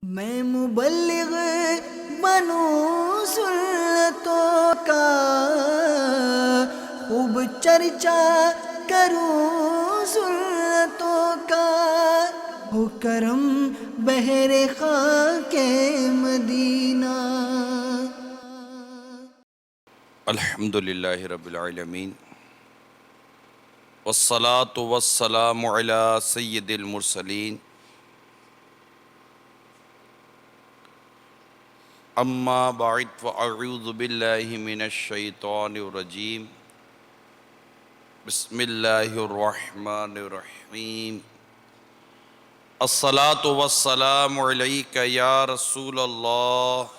میں مبلغ بنوں سنتوں کا، خوب چرچا کروں سنتوں کا، ہو کرم بہر خاک مدینہ۔ الحمدللہ رب العالمین، والصلاة والسلام علی سید المرسلین، اما بعد فاعوذ باللہ من الشیطان الرجیم، بسم اللہ الرحمن الرحیم۔ الصلاة والسلام علیک یا رسول اللہ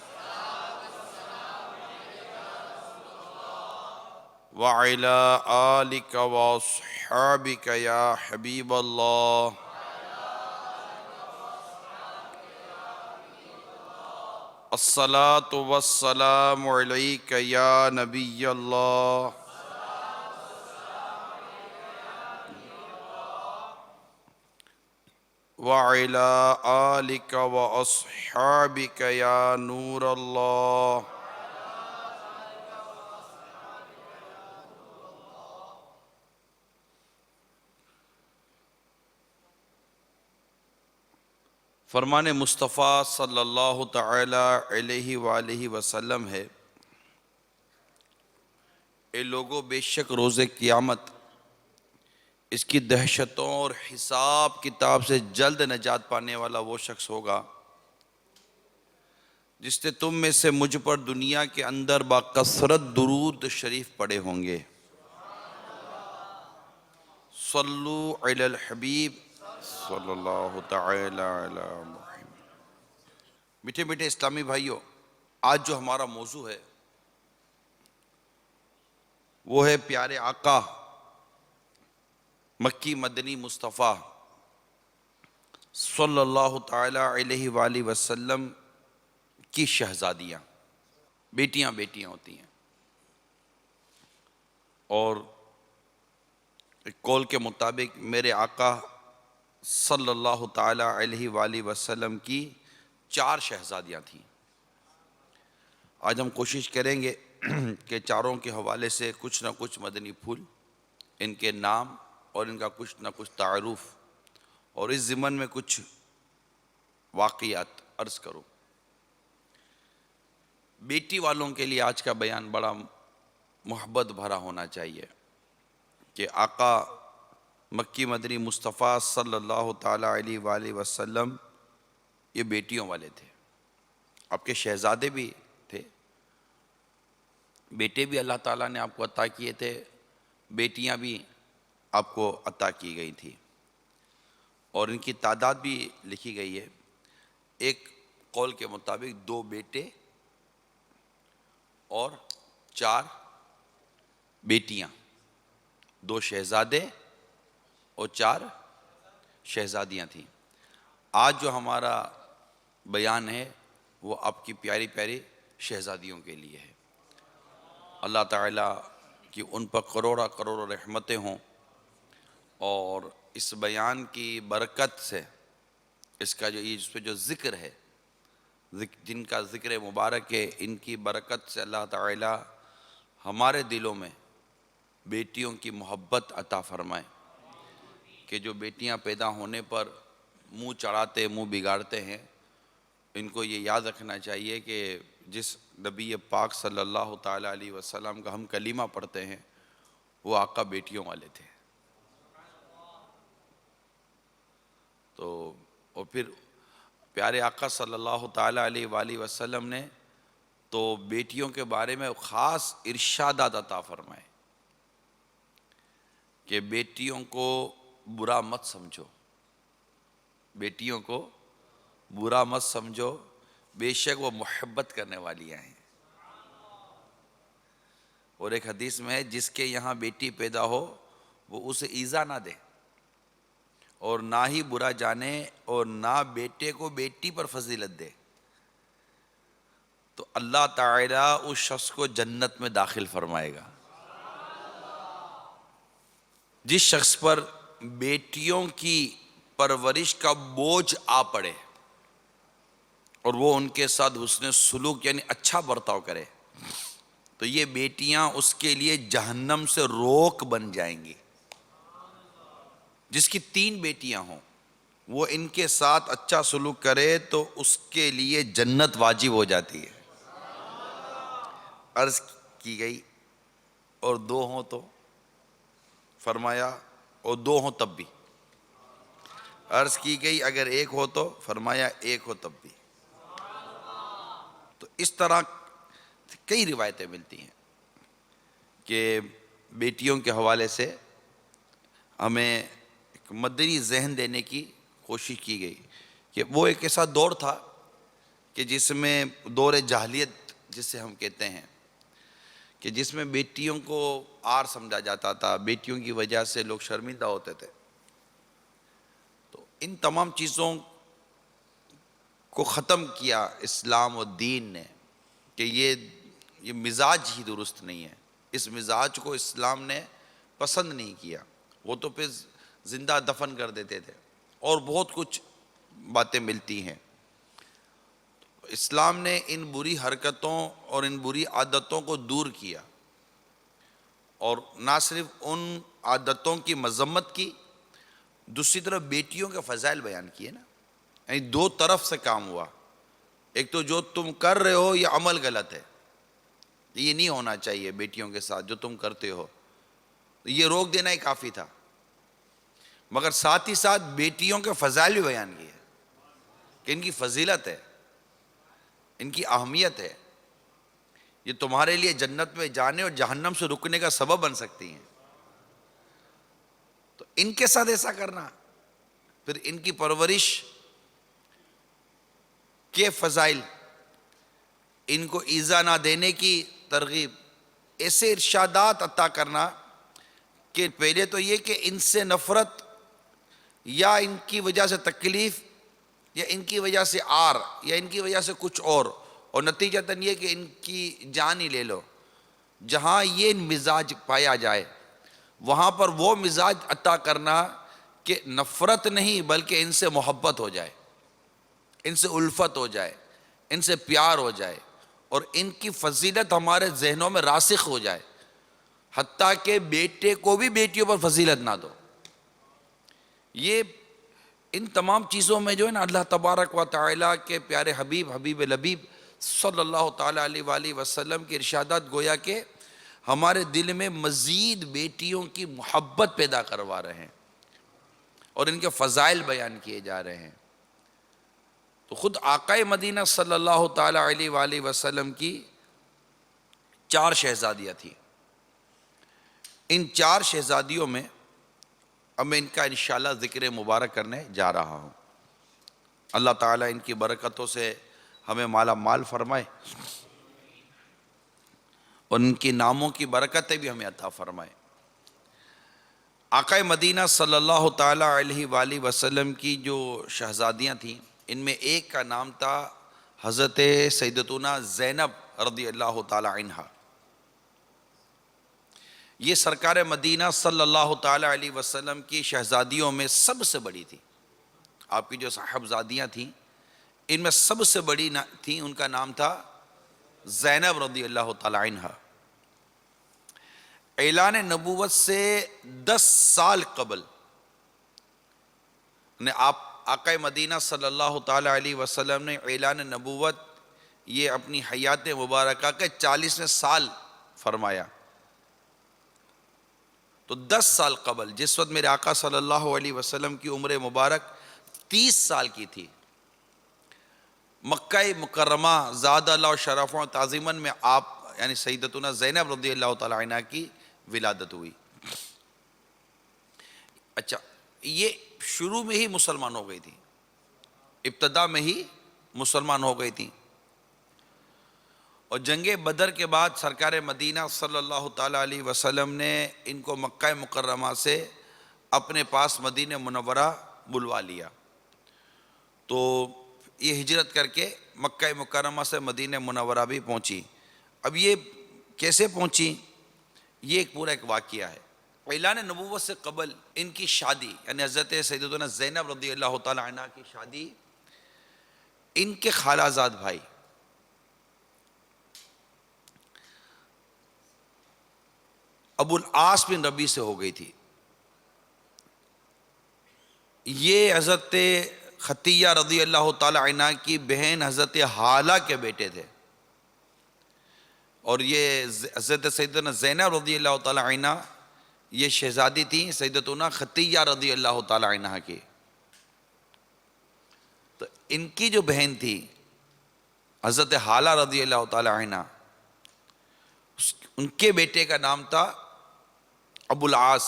وعلی آلک واصحابک یا حبیب اللہ۔ الصلاة والسلام علیک یا نبی اللہ۔ وعلی آلک واصحابک یا نور اللہ۔ فرمان مصطفیٰ صلی اللہ تعالی علیہ وآلہ وسلم ہے، اے لوگو، بے شک روز قیامت اس کی دہشتوں اور حساب کتاب سے جلد نجات پانے والا وہ شخص ہوگا جس نے تم میں سے مجھ پر دنیا کے اندر باکثرت درود شریف پڑھے ہوں گے۔ صلو علی الحبیب صلی اللہ تعالی علی محمد۔ میٹھے میٹھے اسلامی بھائیوں، آج جو ہمارا موضوع ہے وہ ہے پیارے آقا مکی مدنی مصطفیٰ صلی اللہ تعالی علیہ وآلہ وسلم کی شہزادیاں، بیٹیاں ہوتی ہیں، اور ایک قول کے مطابق میرے آقا صلی اللہ تعالی علیہ وآلہ وسلم کی 4 شہزادیاں تھیں۔ آج ہم کوشش کریں گے کہ چاروں کے حوالے سے کچھ نہ کچھ مدنی پھول، ان کے نام اور ان کا کچھ نہ کچھ تعارف، اور اس ضمن میں کچھ واقعات عرض کروں۔ بیٹی والوں کے لیے آج کا بیان بڑا محبت بھرا ہونا چاہیے کہ آقا مکی مدنی مصطفیٰ صلی اللہ تعالی علیہ وآلہ وسلم یہ بیٹیوں والے تھے۔ آپ کے شہزادے بھی تھے، بیٹے بھی اللہ تعالیٰ نے آپ کو عطا کیے تھے، بیٹیاں بھی آپ کو عطا کی گئی تھی، اور ان کی تعداد بھی لکھی گئی ہے۔ ایک قول کے مطابق 2 بیٹے اور 4 بیٹیاں، 2 شہزادے اور 4 شہزادیاں تھیں۔ آج جو ہمارا بیان ہے وہ آپ کی پیاری پیاری شہزادیوں کے لیے ہے۔ اللہ تعالیٰ کی ان پر کروڑا کروڑ رحمتیں ہوں، اور اس بیان کی برکت سے اس کا اس پہ جو ذکر ہے، جن کا ذکر مبارک ہے، ان کی برکت سے اللہ تعالیٰ ہمارے دلوں میں بیٹیوں کی محبت عطا فرمائے، کہ جو بیٹیاں پیدا ہونے پر منہ چڑھاتے منہ بگاڑتے ہیں، ان کو یہ یاد رکھنا چاہیے کہ جس نبی پاک صلی اللہ تعالی علیہ وسلم کا ہم کلمہ پڑھتے ہیں وہ آقا بیٹیوں والے تھے۔ تو اور پھر پیارے آقا صلی اللہ تعالی علیہ وآلہ وسلم نے تو بیٹیوں کے بارے میں خاص ارشادات عطا فرمائے کہ بیٹیوں کو برا مت سمجھو، بیٹیوں کو برا مت سمجھو، بے شک وہ محبت کرنے والیاں ہیں۔ اور ایک حدیث میں ہے، جس کے یہاں بیٹی پیدا ہو وہ اسے ایذا نہ دے، اور نہ ہی برا جانے، اور نہ بیٹے کو بیٹی پر فضیلت دے، تو اللہ تعالیٰ اس شخص کو جنت میں داخل فرمائے گا۔ جس شخص پر بیٹیوں کی پرورش کا بوجھ آ پڑے، اور وہ ان کے ساتھ حسن سلوک یعنی اچھا برتاؤ کرے تو یہ بیٹیاں اس کے لیے جہنم سے روک بن جائیں گی. جس کی 3 بیٹیاں ہوں وہ ان کے ساتھ اچھا سلوک کرے تو اس کے لیے جنت واجب ہو جاتی ہے. عرض کی گئی اور 2 ہوں تو فرمایا اور 2 ہوں تب بھی. عرض کی گئی اگر 1 ہو تو فرمایا 1 ہو تب بھی. تو اس طرح کئی روایتیں ملتی ہیں کہ بیٹیوں کے حوالے سے ہمیں ایک مدنی ذہن دینے کی کوشش کی گئی کہ وہ ایک ایسا دور تھا کہ جس میں دور جاہلیت جسے ہم کہتے ہیں کہ جس میں بیٹیوں کو آر سمجھا جاتا تھا, بیٹیوں کی وجہ سے لوگ شرمندہ ہوتے تھے. تو ان تمام چیزوں کو ختم کیا اسلام و دین نے کہ یہ مزاج ہی درست نہیں ہے. اس مزاج کو اسلام نے پسند نہیں کیا. وہ تو پھر زندہ دفن کر دیتے تھے اور بہت کچھ باتیں ملتی ہیں. اسلام نے ان بری حرکتوں اور ان بری عادتوں کو دور کیا اور نہ صرف ان عادتوں کی مذمت کی, دوسری طرف بیٹیوں کے فضائل بیان کیے نا. یعنی 2 طرف سے کام ہوا. ایک تو جو تم کر رہے ہو یہ عمل غلط ہے, یہ نہیں ہونا چاہیے بیٹیوں کے ساتھ جو تم کرتے ہو, یہ روک دینا ہی کافی تھا. مگر ساتھ ہی ساتھ بیٹیوں کے فضائل بھی بیان کیے کہ ان کی فضیلت ہے, ان کی اہمیت ہے, یہ تمہارے لیے جنت میں جانے اور جہنم سے رکنے کا سبب بن سکتی ہیں. تو ان کے ساتھ ایسا کرنا, پھر ان کی پرورش کے فضائل, ان کو ایذا نہ دینے کی ترغیب, ایسے ارشادات عطا کرنا کہ پہلے تو یہ کہ ان سے نفرت یا ان کی وجہ سے تکلیف یا ان کی وجہ سے آر یا ان کی وجہ سے کچھ اور نتیجتاً یہ کہ ان کی جان ہی لے لو. جہاں یہ مزاج پایا جائے وہاں پر وہ مزاج عطا کرنا کہ نفرت نہیں بلکہ ان سے محبت ہو جائے, ان سے الفت ہو جائے, ان سے پیار ہو جائے اور ان کی فضیلت ہمارے ذہنوں میں راسخ ہو جائے, حتیٰ کہ بیٹے کو بھی بیٹیوں پر فضیلت نہ دو. یہ ان تمام چیزوں میں جو ہے نا اللہ تبارک و تعالیٰ کے پیارے حبیب لبیب صلی اللہ تعالیٰ علیہ وآلہ وسلم کے ارشادات گویا کہ ہمارے دل میں مزید بیٹیوں کی محبت پیدا کروا رہے ہیں اور ان کے فضائل بیان کیے جا رہے ہیں. تو خود آقا مدینہ صلی اللہ تعالیٰ علیہ وآلہ وسلم کی 4 شہزادیاں تھیں. ان 4 شہزادیوں میں اب میں ان کا انشاءاللہ ذکر مبارک کرنے جا رہا ہوں. اللہ تعالیٰ ان کی برکتوں سے ہمیں مالا مال فرمائے اور ان کی ناموں کی برکتیں بھی ہمیں عطا فرمائے. آقا مدینہ صلی اللہ تعالیٰ علیہ وآلہ وسلم کی جو شہزادیاں تھیں ان میں ایک کا نام تھا حضرت سیدتنا زینب رضی اللہ تعالیٰ عنہا. یہ سرکار مدینہ صلی اللہ تعالیٰ علیہ وسلم کی شہزادیوں میں سب سے بڑی تھی. آپ کی جو صاحبزادیاں تھیں ان میں سب سے بڑی تھیں, ان کا نام تھا زینب رضی اللہ تعالیٰ عنہا. اعلان نبوت سے 10 سال قبل نے آقا مدینہ صلی اللہ تعالیٰ علیہ وسلم نے اعلان نبوت یہ اپنی حیات مبارکہ کے 40ویں سال فرمایا. تو 10 سال قبل جس وقت میرے آقا صلی اللہ علیہ وسلم کی عمر مبارک 30 سال کی تھی, مکہ مکرمہ زاد اللہ شرف و تعظیماً میں آپ یعنی سیدتنا زینب رضی اللہ تعالیٰ عنہ کی ولادت ہوئی. اچھا, یہ شروع میں ہی مسلمان ہو گئی تھی, ابتدا میں ہی مسلمان ہو گئی تھی اور جنگ بدر کے بعد سرکار مدینہ صلی اللہ تعالیٰ علیہ وسلم نے ان کو مکہ مکرمہ سے اپنے پاس مدینہ منورہ بلوا لیا. تو یہ ہجرت کر کے مکہ مکرمہ سے مدینہ منورہ بھی پہنچی. اب یہ کیسے پہنچی, یہ ایک پورا ایک واقعہ ہے. اعلان نبوت سے قبل ان کی شادی یعنی حضرت سیدتنا زینب رضی اللہ تعالیٰ عنہ کی شادی ان کے خالہ زاد بھائی ابو العاص بن ربیع سے ہو گئی تھی. یہ حضرت خطیہ رضی اللہ تعالی عنہ کی بہن حضرت حالہ کے بیٹے تھے، اور یہ حضرت سیدنا زینب رضی اللہ تعالی عنہ یہ شہزادی تھیں سیدتنا خطیہ رضی اللہ تعالی عنہ کی. تو ان کی جو بہن تھی حضرت حالہ رضی اللہ تعالی عنہ، ان کے بیٹے کا نام تھا ابو العاص.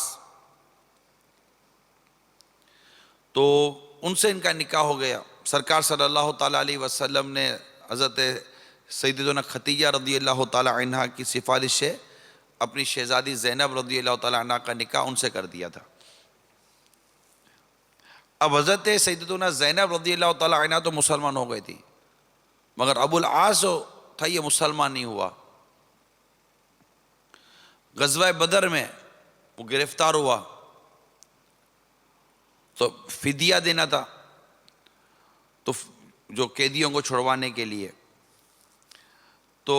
تو ان سے ان کا نکاح ہو گیا. سرکار صلی اللہ تعالیٰ علیہ وسلم نے حضرت سیدتنا خطیہ رضی اللہ تعالیٰ عنہ کی سفارش سے اپنی شہزادی زینب رضی اللہ تعالیٰ عنہ کا نکاح ان سے کر دیا تھا. اب حضرت سیدتنا زینب رضی اللہ تعالیٰ عنہ تو مسلمان ہو گئی تھی، مگر ابو العاص تھا یہ مسلمان نہیں ہوا. غزوہ بدر میں وہ گرفتار ہوا تو فدیہ دینا تھا، تو جو قیدیوں کو چھڑوانے کے لیے تو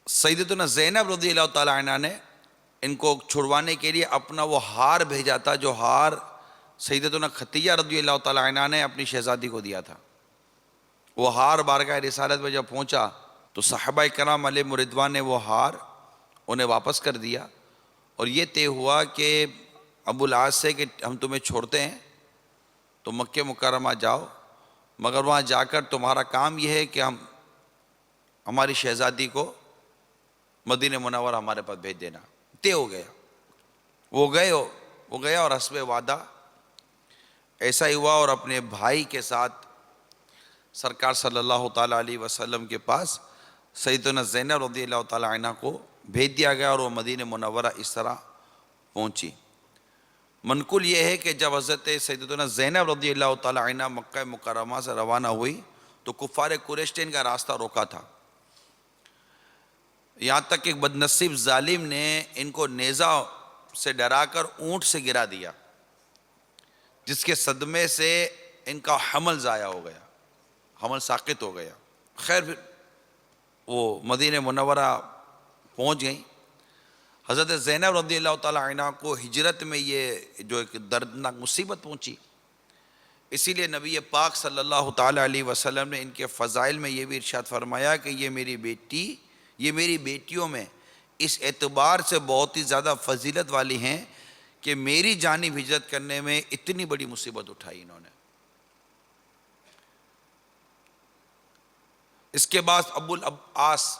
سیدتنا زینب رضی اللہ تعالی عنہ نے ان کو چھڑوانے کے لیے اپنا وہ ہار بھیجا تھا جو ہار سیدتنا خطیہ رضی اللہ تعالی عنہ نے اپنی شہزادی کو دیا تھا. وہ ہار بارگاہ رسالت میں جب پہنچا تو صحابہ کرام علیہم رضوان نے وہ ہار انہیں واپس کر دیا، اور یہ طے ہوا کہ ابو العاص سے کہ ہم تمہیں چھوڑتے ہیں تو مکہ مکرمہ جاؤ، مگر وہاں جا کر تمہارا کام یہ ہے کہ ہماری شہزادی کو مدینہ منورہ ہمارے پاس بھیج دینا. طے ہو گیا. وہ گیا اور حسب وعدہ ایسا ہی ہوا، اور اپنے بھائی کے ساتھ سرکار صلی اللہ تعالیٰ علیہ وسلم کے پاس سیدنا زینب رضی اللہ تعالیٰ عنہ کو بھیج دیا گیا، اور وہ مدینہ منورہ اس طرح پہنچی. منقول یہ ہے کہ جب حضرت سیدنا زینب رضی اللہ تعالیٰ عنہ مکہ مکرمہ سے روانہ ہوئی تو کفار قریش نے ان کا راستہ روکا تھا. یہاں تک کہ ایک بدنصیب ظالم نے ان کو نیزہ سے ڈرا کر اونٹ سے گرا دیا، جس کے صدمے سے ان کا حمل ضائع ہو گیا، حمل ساقط ہو گیا. خیر پھر وہ مدینہ منورہ پہنچ گئیں. حضرت زینب رضی اللہ تعالیٰ عنہ کو ہجرت میں یہ جو ایک دردناک مصیبت پہنچی، اسی لیے نبی پاک صلی اللہ تعالیٰ علیہ وسلم نے ان کے فضائل میں یہ بھی ارشاد فرمایا کہ یہ میری بیٹیوں میں اس اعتبار سے بہت ہی زیادہ فضیلت والی ہیں کہ میری جانب ہجرت کرنے میں اتنی بڑی مصیبت اٹھائی انہوں نے. اس کے بعد ابو العاص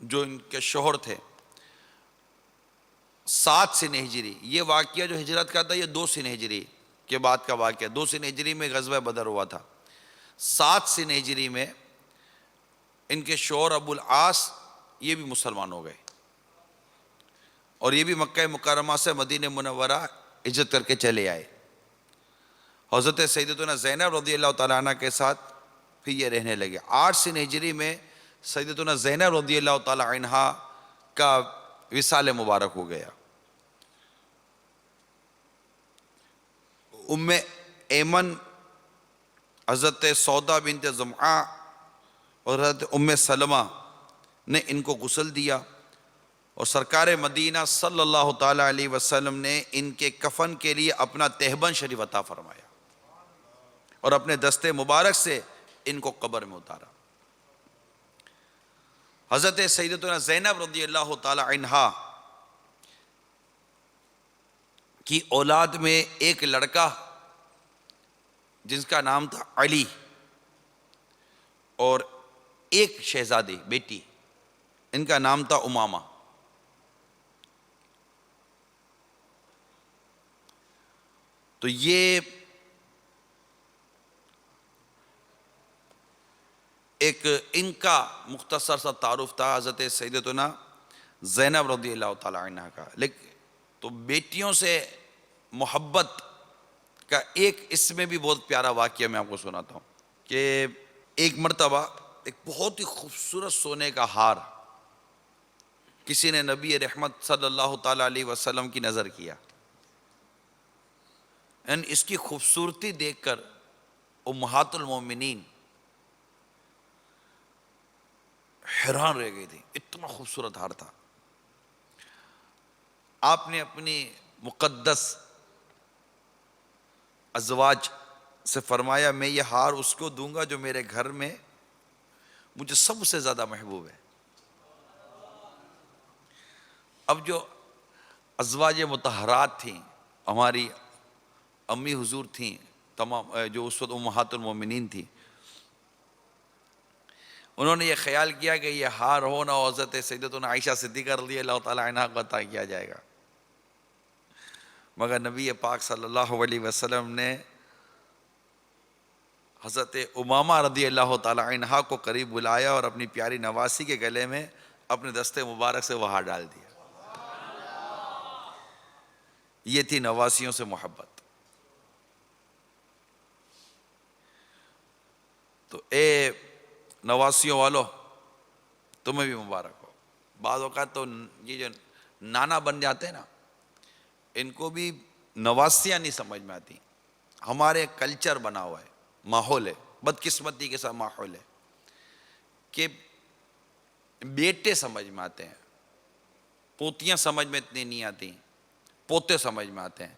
جو ان کے شوہر تھے 7 سن ہجری، یہ واقعہ جو ہجرت کا تھا یہ 2 سن ہجری کے بعد کا واقعہ. 2 سن ہجری میں غزوہ بدر ہوا تھا. 7 سن ہجری میں ان کے شوہر ابو العاص یہ بھی مسلمان ہو گئے، اور یہ بھی مکہ مکرمہ سے مدینہ منورہ ہجرت کر کے چلے آئے. حضرت سیدتنا زینب رضی اللہ تعالیٰ عنہ کے ساتھ پھر یہ رہنے لگے. 8 سن ہجری میں سیدتنا زینب رضی اللہ تعالیٰ عنہ کا وصال مبارک ہو گیا. ام ایمن، حضرت سودا بنت زمعہ اور حضرت ام سلمہ نے ان کو غسل دیا، اور سرکار مدینہ صلی اللہ تعالیٰ علیہ وسلم نے ان کے کفن کے لیے اپنا تہبند شریف عطا فرمایا اور اپنے دستے مبارک سے ان کو قبر میں اتارا. حضرت سیدتنا زینب رضی اللہ تعالی عنہا کی اولاد میں ایک لڑکا جس کا نام تھا علی، اور ایک شہزادی بیٹی، ان کا نام تھا امامہ. تو یہ ایک ان کا مختصر سا تعارف تھا حضرت سیدتنا زینب رضی اللہ تعالی عنہ کا. لیکن تو بیٹیوں سے محبت کا ایک اس میں بھی بہت پیارا واقعہ میں آپ کو سناتا ہوں کہ ایک مرتبہ ایک بہت ہی خوبصورت سونے کا ہار کسی نے نبی رحمت صلی اللہ تعالی علیہ وسلم کی نظر کیا. یعنی اس کی خوبصورتی دیکھ کر امہات المومنین حیران رہ گئی تھی، اتنا خوبصورت ہار تھا۔ آپ نے اپنی مقدس ازواج سے فرمایا میں یہ ہار اس کو دوں گا جو میرے گھر میں مجھے سب سے زیادہ محبوب ہے۔ اب جو ازواج مطہرات تھیں، ہماری امی حضور تھیں، تمام جو اس وقت امہات المومنین تھیں، انہوں نے یہ خیال کیا کہ یہ ہار ہو نہ حضرت سیدتنا عائشہ صدیقہ رضی اللہ تعالیٰ عنہ کو عطا کیا جائے گا، مگر نبی پاک صلی اللہ علیہ وسلم نے حضرت امامہ رضی اللہ تعالیٰ عنہ کو قریب بلایا اور اپنی پیاری نواسی کے گلے میں اپنے دستے مبارک سے وہ ہار ڈال دیا۔ یہ تھی نواسیوں سے محبت۔ تو اے نواسیوں والو، تمہیں بھی مبارک ہو۔ بعض اوقات تو یہ جو نانا بن جاتے ہیں نا، ان کو بھی نواسیاں نہیں سمجھ میں آتی۔ ہمارے کلچر بنا ہوا ہے، ماحول ہے، بدقسمتی کے ساتھ ماحول ہے کہ بیٹے سمجھ میں آتے ہیں، پوتیاں سمجھ میں اتنی نہیں آتی، پوتے سمجھ میں آتے ہیں،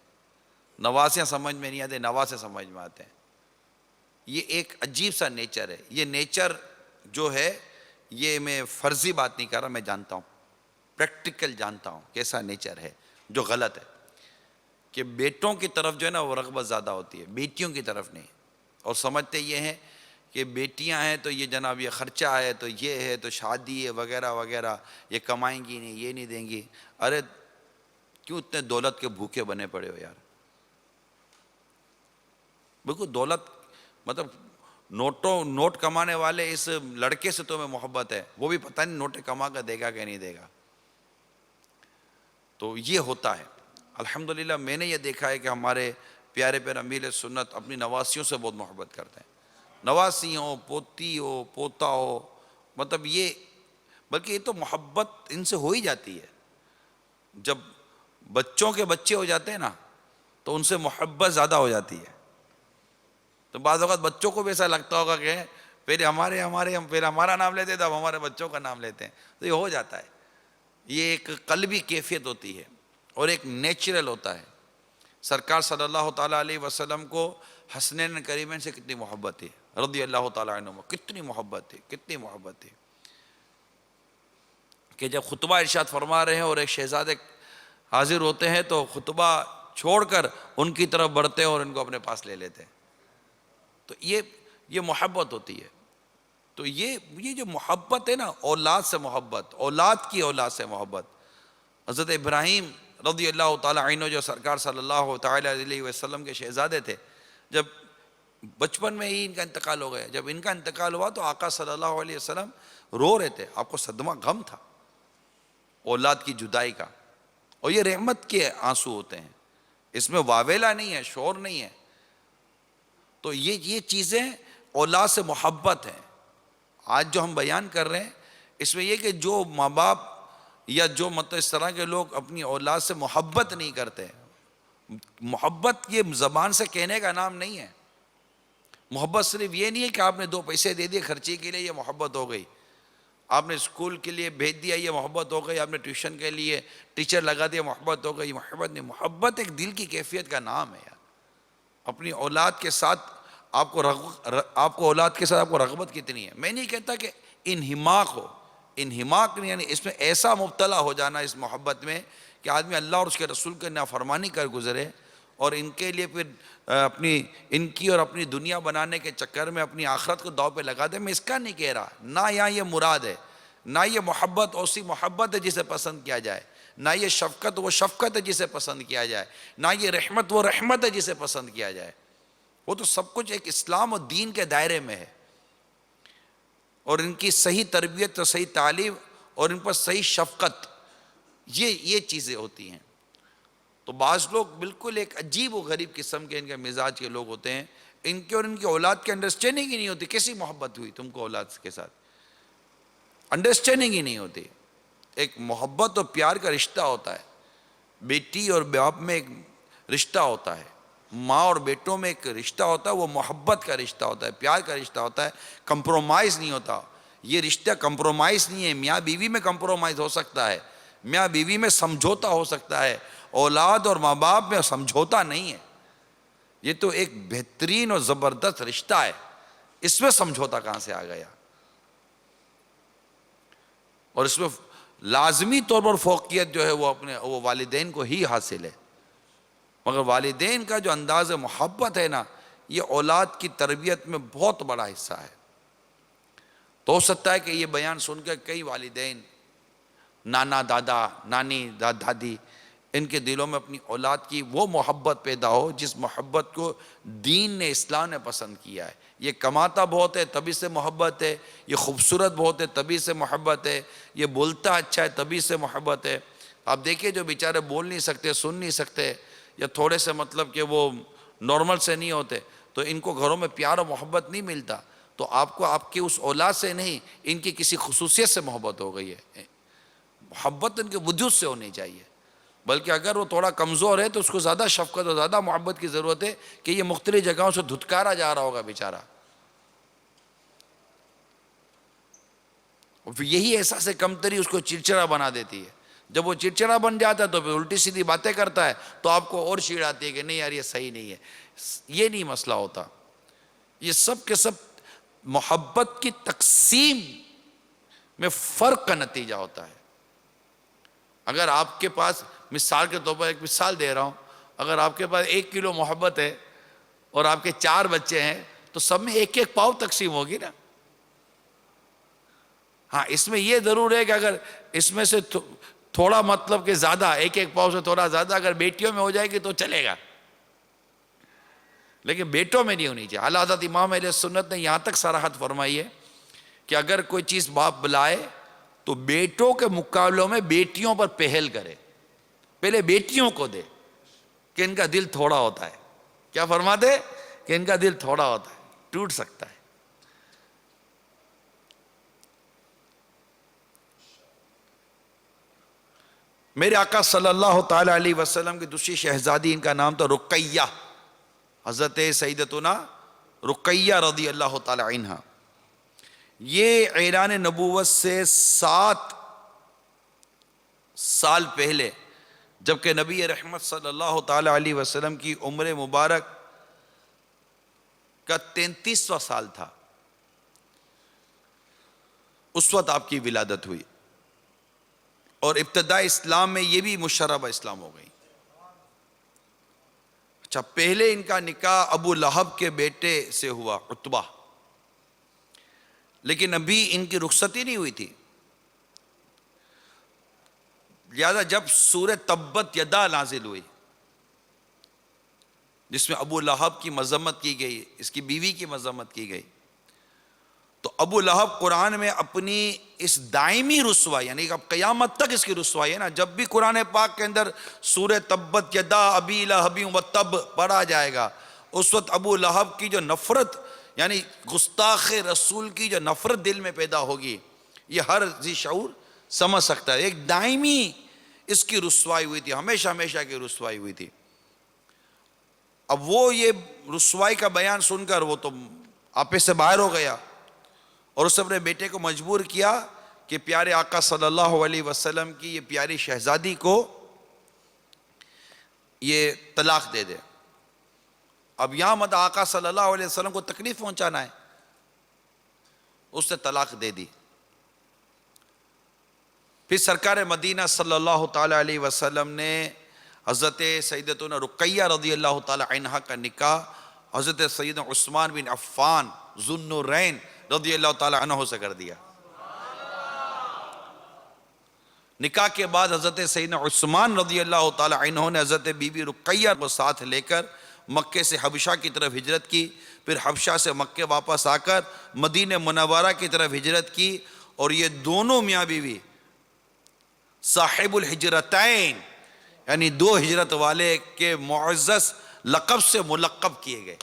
نواسیاں سمجھ میں نہیں آتے، نواسے سمجھ میں آتے ہیں۔ یہ ایک عجیب سا نیچر ہے۔ یہ نیچر جو ہے، یہ میں فرضی بات نہیں کر رہا، میں جانتا ہوں، پریکٹیکل جانتا ہوں کیسا نیچر ہے جو غلط ہے، کہ بیٹوں کی طرف جو ہے نا وہ رغبت زیادہ ہوتی ہے، بیٹیوں کی طرف نہیں، اور سمجھتے یہ ہیں کہ بیٹیاں ہیں تو یہ جناب یہ خرچہ ہے، تو یہ ہے تو شادی ہے وغیرہ وغیرہ، یہ کمائیں گی نہیں، یہ نہیں دیں گی۔ ارے کیوں اتنے دولت کے بھوکے بنے پڑے ہو یار؟ بالکل دولت مطلب نوٹ کمانے والے اس لڑکے سے تمہیں محبت ہے، وہ بھی پتہ نہیں نوٹیں کما کر دے گا کہ نہیں دے گا۔ تو یہ ہوتا ہے۔ الحمدللہ میں نے یہ دیکھا ہے کہ ہمارے پیارے پیارے امیر سنت اپنی نواسیوں سے بہت محبت کرتے ہیں، نواسی ہو، پوتی ہو، پوتا ہو، مطلب یہ، بلکہ یہ تو محبت ان سے ہو ہی جاتی ہے۔ جب بچوں کے بچے ہو جاتے ہیں نا تو ان سے محبت زیادہ ہو جاتی ہے۔ تو بعض اوقات بچوں کو بھی ایسا لگتا ہوگا کہ پہلے پہلے ہمارا نام لیتے تھے، اب ہمارے بچوں کا نام لیتے ہیں، تو یہ ہو جاتا ہے۔ یہ ایک قلبی کیفیت ہوتی ہے اور ایک نیچرل ہوتا ہے۔ سرکار صلی اللہ تعالیٰ علیہ وسلم کو حسنین کریمین سے کتنی محبت تھی، رضی اللہ تعالیٰ عنہ، کتنی محبت تھی، کتنی محبت تھی کہ جب خطبہ ارشاد فرما رہے ہیں اور ایک شہزادے حاضر ہوتے ہیں تو خطبہ چھوڑ کر ان کی طرف بڑھتے ہیں اور ان کو اپنے پاس لے لیتے ہیں۔ تو یہ محبت ہوتی ہے۔ تو یہ جو محبت ہے نا، اولاد سے محبت، اولاد کی اولاد سے محبت۔ حضرت ابراہیم رضی اللہ تعالیٰ عنہ جو سرکار صلی اللہ تعالیٰ علیہ وسلم کے شہزادے تھے، جب بچپن میں ہی ان کا انتقال ہو گیا، جب ان کا انتقال ہوا تو آقا صلی اللہ علیہ وسلم رو رہے تھے، آپ کو صدمہ غم تھا اولاد کی جدائی کا، اور یہ رحمت کے آنسو ہوتے ہیں، اس میں واویلا نہیں ہے، شور نہیں ہے۔ تو یہ چیزیں اولاد سے محبت ہیں۔ آج جو ہم بیان کر رہے ہیں اس میں یہ کہ جو ماں باپ یا جو مطلب اس طرح کے لوگ اپنی اولاد سے محبت نہیں کرتے، محبت یہ زبان سے کہنے کا نام نہیں ہے۔ محبت صرف یہ نہیں ہے کہ آپ نے 2 پیسے دے دیے خرچی کے لیے، یہ محبت ہو گئی۔ آپ نے اسکول کے لیے بھیج دیا، یہ محبت ہو گئی۔ آپ نے ٹیوشن کے لیے ٹیچر لگا دیا، محبت ہو گئی۔ محبت نہیں، محبت ایک دل کی کیفیت کا نام ہے یار۔ اپنی اولاد کے ساتھ آپ کو اولاد کے ساتھ آپ کو رغبت کتنی ہے۔ میں نہیں کہتا کہ انہماک ہو، انہماک نہیں، یعنی اس میں ایسا مبتلا ہو جانا اس محبت میں کہ آدمی اللہ اور اس کے رسول کے نافرمانی کر گزرے اور ان کے لیے پھر ان کی اور اپنی دنیا بنانے کے چکر میں اپنی آخرت کو داؤ پہ لگا دے۔ میں اس کا نہیں کہہ رہا، نہ یہاں یہ مراد ہے، نہ یہ محبت ایسی محبت ہے جسے پسند کیا جائے، نہ یہ شفقت وہ شفقت ہے جسے پسند کیا جائے، نہ یہ رحمت وہ رحمت ہے جسے پسند کیا جائے۔ وہ تو سب کچھ ایک اسلام اور دین کے دائرے میں ہے، اور ان کی صحیح تربیت اور صحیح تعلیم اور ان پر صحیح شفقت، یہ چیزیں ہوتی ہیں۔ تو بعض لوگ بالکل ایک عجیب و غریب قسم کے ان کے مزاج کے لوگ ہوتے ہیں، ان کے اور ان کی اولاد کی انڈرسٹینڈنگ ہی نہیں ہوتی۔ کیسی محبت ہوئی تم کو اولاد کے ساتھ؟ انڈرسٹینڈنگ ہی نہیں ہوتی۔ ایک محبت اور پیار کا رشتہ ہوتا ہے، بیٹی اور باپ میں ایک رشتہ ہوتا ہے، ماں اور بیٹوں میں ایک رشتہ ہوتا ہے، وہ محبت کا رشتہ ہوتا ہے، پیار کا رشتہ ہوتا ہے، کمپرومائز نہیں ہوتا. یہ رشتہ کمپرومائز نہیں ہے. میاں بیوی میں کمپرومائز ہو سکتا ہے، میاں بیوی میں سمجھوتا ہو سکتا ہے، اولاد اور ماں باپ میں سمجھوتا نہیں ہے. یہ تو ایک بہترین اور زبردست رشتہ ہے، اس میں سمجھوتا کہاں سے آ گیا؟ اور اس میں لازمی طور پر فوقیت جو ہے وہ والدین کو ہی حاصل ہے. مگر والدین کا جو انداز محبت ہے نا، یہ اولاد کی تربیت میں بہت بڑا حصہ ہے. تو ہو سکتا ہے کہ یہ بیان سن کے کئی والدین، نانا دادا، نانی دادی، ان کے دلوں میں اپنی اولاد کی وہ محبت پیدا ہو جس محبت کو دین نے، اسلام نے پسند کیا ہے. یہ کماتا بہت ہے تبھی سے محبت ہے، یہ خوبصورت بہت ہے تبھی سے محبت ہے، یہ بولتا اچھا ہے تبھی سے محبت ہے. آپ دیکھیے جو بیچارے بول نہیں سکتے، سن نہیں سکتے، یا تھوڑے سے مطلب کہ وہ نارمل سے نہیں ہوتے، تو ان کو گھروں میں پیار و محبت نہیں ملتا. تو آپ کو آپ کی اس اولاد سے نہیں، ان کی کسی خصوصیت سے محبت ہو گئی ہے. محبت ان کے وجود سے ہونی چاہیے. بلکہ اگر وہ تھوڑا کمزور ہے تو اس کو زیادہ شفقت اور زیادہ محبت کی ضرورت ہے کہ یہ مختلف جگہوں سے دھتکارا جا رہا ہوگا بیچارہ. یہی احساس کمتری اس کو چڑچڑا بنا دیتی ہے. جب وہ چڑچڑا بن جاتا ہے تو پھر الٹی سیدھی باتیں کرتا ہے، تو آپ کو اور چڑ آتی ہے کہ نہیں یار یہ صحیح نہیں ہے. یہ نہیں مسئلہ ہوتا. یہ سب کے سب محبت کی تقسیم میں فرق کا نتیجہ ہوتا ہے. اگر آپ کے پاس، مثال کے طور پر ایک مثال دے رہا ہوں، اگر آپ کے پاس 1 کلو محبت ہے اور آپ کے 4 بچے ہیں تو سب میں 1 پاؤ تقسیم ہوگی نا. ہاں اس میں یہ ضرور ہے کہ اگر اس میں سے تھوڑا مطلب کہ زیادہ، 1 پاؤ سے تھوڑا زیادہ اگر بیٹیوں میں ہو جائے گی تو چلے گا، لیکن بیٹوں میں نہیں ہونی چاہیے. اعلیٰ حضرت امام اہل سنت نے یہاں تک صراحت فرمائی ہے کہ اگر کوئی چیز باپ بلائے تو بیٹوں کے مقابلوں میں بیٹیوں پر پہل کرے، پہلے بیٹیوں کو دے، کہ ان کا دل تھوڑا ہوتا ہے. کیا فرما دے؟ کہ ان کا دل تھوڑا ہوتا ہے، ٹوٹ سکتا ہے. میرے آقا صلی اللہ تعالی علیہ وسلم کی دوسری شہزادی، ان کا نام تھا رقیہ، حضرت سیدتنا رقیہ رضی اللہ تعالی عنہ. یہ اعلان نبوت سے 7 سال پہلے، جبکہ نبی رحمت صلی اللہ تعالی علیہ وسلم کی عمر مبارک کا 33واں سال تھا، اس وقت آپ کی ولادت ہوئی. اور ابتدائی اسلام میں یہ بھی مشربہ اسلام ہو گئی. اچھا، پہلے ان کا نکاح ابو لہب کے بیٹے سے ہوا، عتبہ، لیکن ابھی ان کی رخصتی نہیں ہوئی تھی. لہذا جب سورہ تبت یدا نازل ہوئی، جس میں ابو لہب کی مذمت کی گئی، اس کی بیوی کی مذمت کی گئی، تو ابو لہب قرآن میں اپنی اس دائمی رسوائی، یعنی اب قیامت تک اس کی رسوائی ہے نا، جب بھی قرآن پاک کے اندر سورہ تبت یدا ابی لہب و تب پڑھا جائے گا، اس وقت ابو لہب کی جو نفرت، یعنی گستاخ رسول کی جو نفرت دل میں پیدا ہوگی، یہ ہر ذی شعور سمجھ سکتا ہے. ایک دائمی اس کی رسوائی ہوئی تھی، ہمیشہ ہمیشہ کی رسوائی ہوئی تھی. اب وہ یہ رسوائی کا بیان سن کر وہ تو آپے سے باہر ہو گیا، اور اس نے اپنے بیٹے کو مجبور کیا کہ پیارے آقا صلی اللہ علیہ وسلم کی یہ پیاری شہزادی کو یہ طلاق دے دے. اب یہاں مت آقا صلی اللہ علیہ وسلم کو تکلیف پہنچانا ہے، اس نے طلاق دے دی. پھر سرکار مدینہ صلی اللہ تعالی علیہ وسلم نے حضرت سیدتنا رقیہ رضی اللہ تعالی عنہ کا نکاح حضرت سیدنا عثمان بن عفان ذو النورین رضی اللہ تعالی عنہ سے کر دیا. نکاح کے بعد حضرت سیدنا عثمان رضی اللہ تعالی عنہ نے حضرت بی بی رقیہ کو ساتھ لے کر مکے سے حبشہ کی طرف ہجرت کی، پھر حبشہ سے مکے واپس آ کر مدینہ منورہ کی طرف ہجرت کی. اور یہ دونوں میاں بیوی صاحب الحجرتین، یعنی 2 ہجرت والے کے معزز لقب سے ملقب کیے گئے،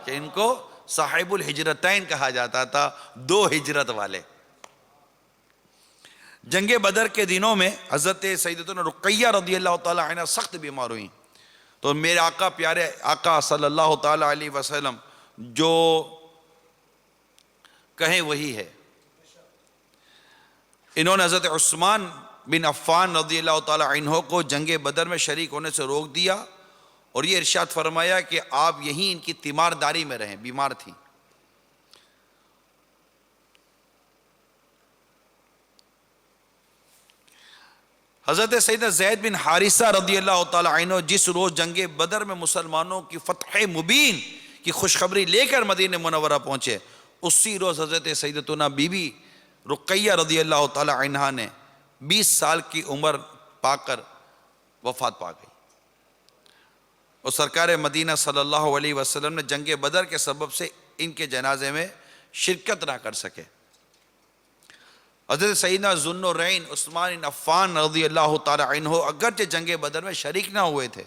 کہ ان کو صاحب الحجرتین کہا جاتا تھا، 2 ہجرت والے. جنگ بدر کے دنوں میں حضرت سیدتنا رقیہ رضی اللہ تعالی عنہ سخت بیمار ہوئیں، تو میرے آقا پیارے آقا صلی اللہ تعالی علیہ وسلم جو کہیں وہی ہے. انہوں نے حضرت عثمان بن عفان رضی اللہ تعالی عنہ کو جنگ بدر میں شریک ہونے سے روک دیا اور یہ ارشاد فرمایا کہ آپ یہیں ان کی تیمارداری میں رہیں. بیمار تھیں. حضرت سیدنا زید بن حارثہ رضی اللہ تعالی عنہ جس روز جنگ بدر میں مسلمانوں کی فتح مبین کی خوشخبری لے کر مدینہ منورہ پہنچے، اسی روز حضرت سیدتنا بی بی رقیہ رضی اللہ تعالی عنہ نے 20 سال کی عمر پا کر وفات پا گئی. اور سرکار مدینہ صلی اللہ علیہ وسلم نے جنگ بدر کے سبب سے ان کے جنازے میں شرکت نہ کر سکے. حضرت سیدنا ذوالنورین عثمان بن عفان رضی اللہ تعالی عنہ اگرچہ جنگ بدر میں شریک نہ ہوئے تھے،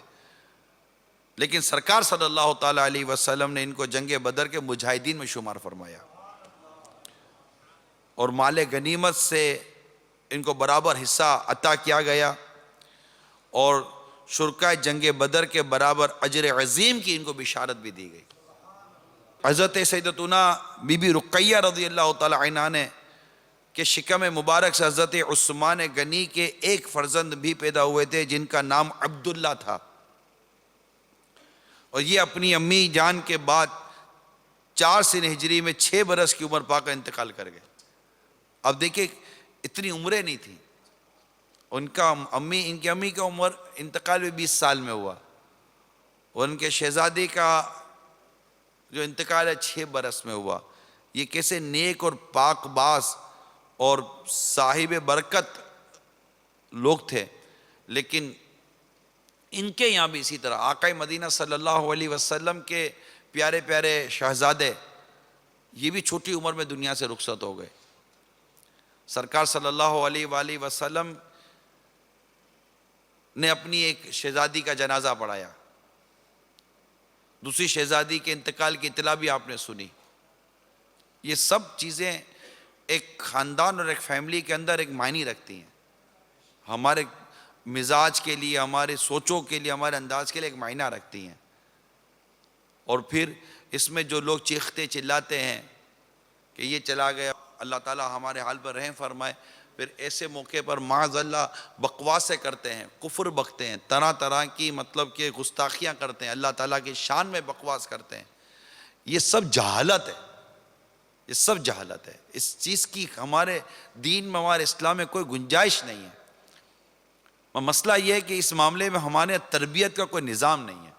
لیکن سرکار صلی اللہ تعالی علیہ وسلم نے ان کو جنگ بدر کے مجاہدین میں شمار فرمایا اور مال غنیمت سے ان کو برابر حصہ عطا کیا گیا اور شرکائے جنگ بدر کے برابر اجر عظیم کی ان کو بشارت بھی دی گئی. حضرت سیدتنا بی بی رقیہ رضی اللہ تعالی عنہ نے کہ شکم مبارک سے حضرت عثمان غنی کے ایک فرزند بھی پیدا ہوئے تھے جن کا نام عبداللہ تھا، اور یہ اپنی امی جان کے بعد 4 سن ہجری میں 6 برس کی عمر پا کر انتقال کر گئے. اب دیکھیں اتنی عمریں نہیں تھیں. ان کی امی کا عمر انتقال بھی 20 سال میں ہوا اور ان کے شہزادی کا جو انتقال ہے 6 برس میں ہوا. یہ کیسے نیک اور پاک باز اور صاحب برکت لوگ تھے. لیکن ان کے یہاں بھی اسی طرح آقا مدینہ صلی اللہ علیہ وسلم کے پیارے پیارے شہزادے یہ بھی چھوٹی عمر میں دنیا سے رخصت ہو گئے. سرکار صلی اللہ علیہ وآلہ وسلم نے اپنی ایک شہزادی کا جنازہ پڑھایا. دوسری شہزادی کے انتقال کی اطلاع بھی آپ نے سنی. یہ سب چیزیں ایک خاندان اور ایک فیملی کے اندر ایک معنی رکھتی ہیں. ہمارے مزاج کے لیے، ہمارے سوچوں کے لیے، ہمارے انداز کے لیے ایک معنی رکھتی ہیں. اور پھر اس میں جو لوگ چیختے چلاتے ہیں کہ یہ چلا گیا، اللہ تعالیٰ ہمارے حال پر رحم فرمائے، پھر ایسے موقع پر معاذ اللہ بکواسیں کرتے ہیں، کفر بکتے ہیں، طرح طرح کی مطلب کہ گستاخیاں کرتے ہیں، اللہ تعالیٰ کی شان میں بکواس کرتے ہیں. یہ سب جہالت ہے. یہ سب جہالت ہے. اس چیز کی ہمارے دین میں، ہمارے اسلام میں کوئی گنجائش نہیں ہے. مسئلہ یہ ہے کہ اس معاملے میں ہمارے تربیت کا کوئی نظام نہیں ہے.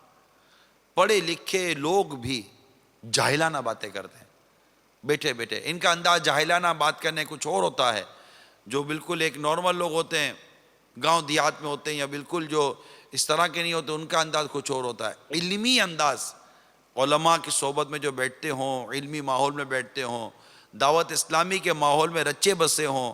پڑھے لکھے لوگ بھی جاہلانہ باتیں کرتے ہیں بیٹھے بیٹھے. ان کا انداز جاہلانہ بات کرنے کچھ اور ہوتا ہے. جو بالکل ایک نارمل لوگ ہوتے ہیں، گاؤں دیہات میں ہوتے ہیں، یا بالکل جو اس طرح کے نہیں ہوتے، ان کا انداز کچھ اور ہوتا ہے. علمی انداز، علماء کی صحبت میں جو بیٹھتے ہوں، علمی ماحول میں بیٹھتے ہوں، دعوت اسلامی کے ماحول میں رچے بسے ہوں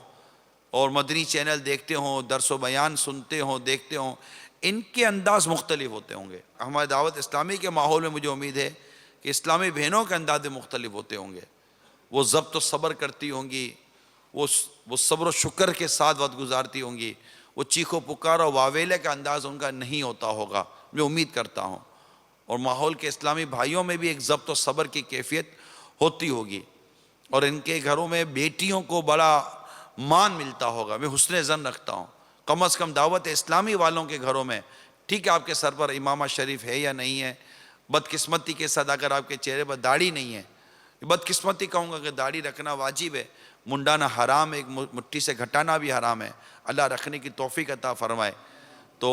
اور مدنی چینل دیکھتے ہوں، درس و بیان سنتے ہوں، دیکھتے ہوں، ان کے انداز مختلف ہوتے ہوں گے. ہمارے دعوت اسلامی کے ماحول میں مجھے امید ہے کہ اسلامی بہنوں کے انداز مختلف ہوتے ہوں گے. وہ ضبط و صبر کرتی ہوں گی، وہ صبر و شکر کے ساتھ وقت گزارتی ہوں گی. وہ چیخ و پکار اور واویلے کا انداز ان کا نہیں ہوتا ہوگا، میں امید کرتا ہوں. اور ماحول کے اسلامی بھائیوں میں بھی ایک ضبط و صبر کی کیفیت ہوتی ہوگی. اور ان کے گھروں میں بیٹیوں کو بڑا مان ملتا ہوگا، میں حسن ظن رکھتا ہوں. کم از کم دعوت اسلامی والوں کے گھروں میں، ٹھیک ہے آپ کے سر پر امامہ شریف ہے یا نہیں ہے، بدقسمتی کے ساتھ اگر آپ کے چہرے پر داڑھی نہیں ہے، بدقسمتی کہوں گا کہ داڑھی رکھنا واجب ہے، منڈانا حرام ہے، ایک مٹھی سے گھٹانا بھی حرام ہے. اللہ رکھنے کی توفیق عطا فرمائے. تو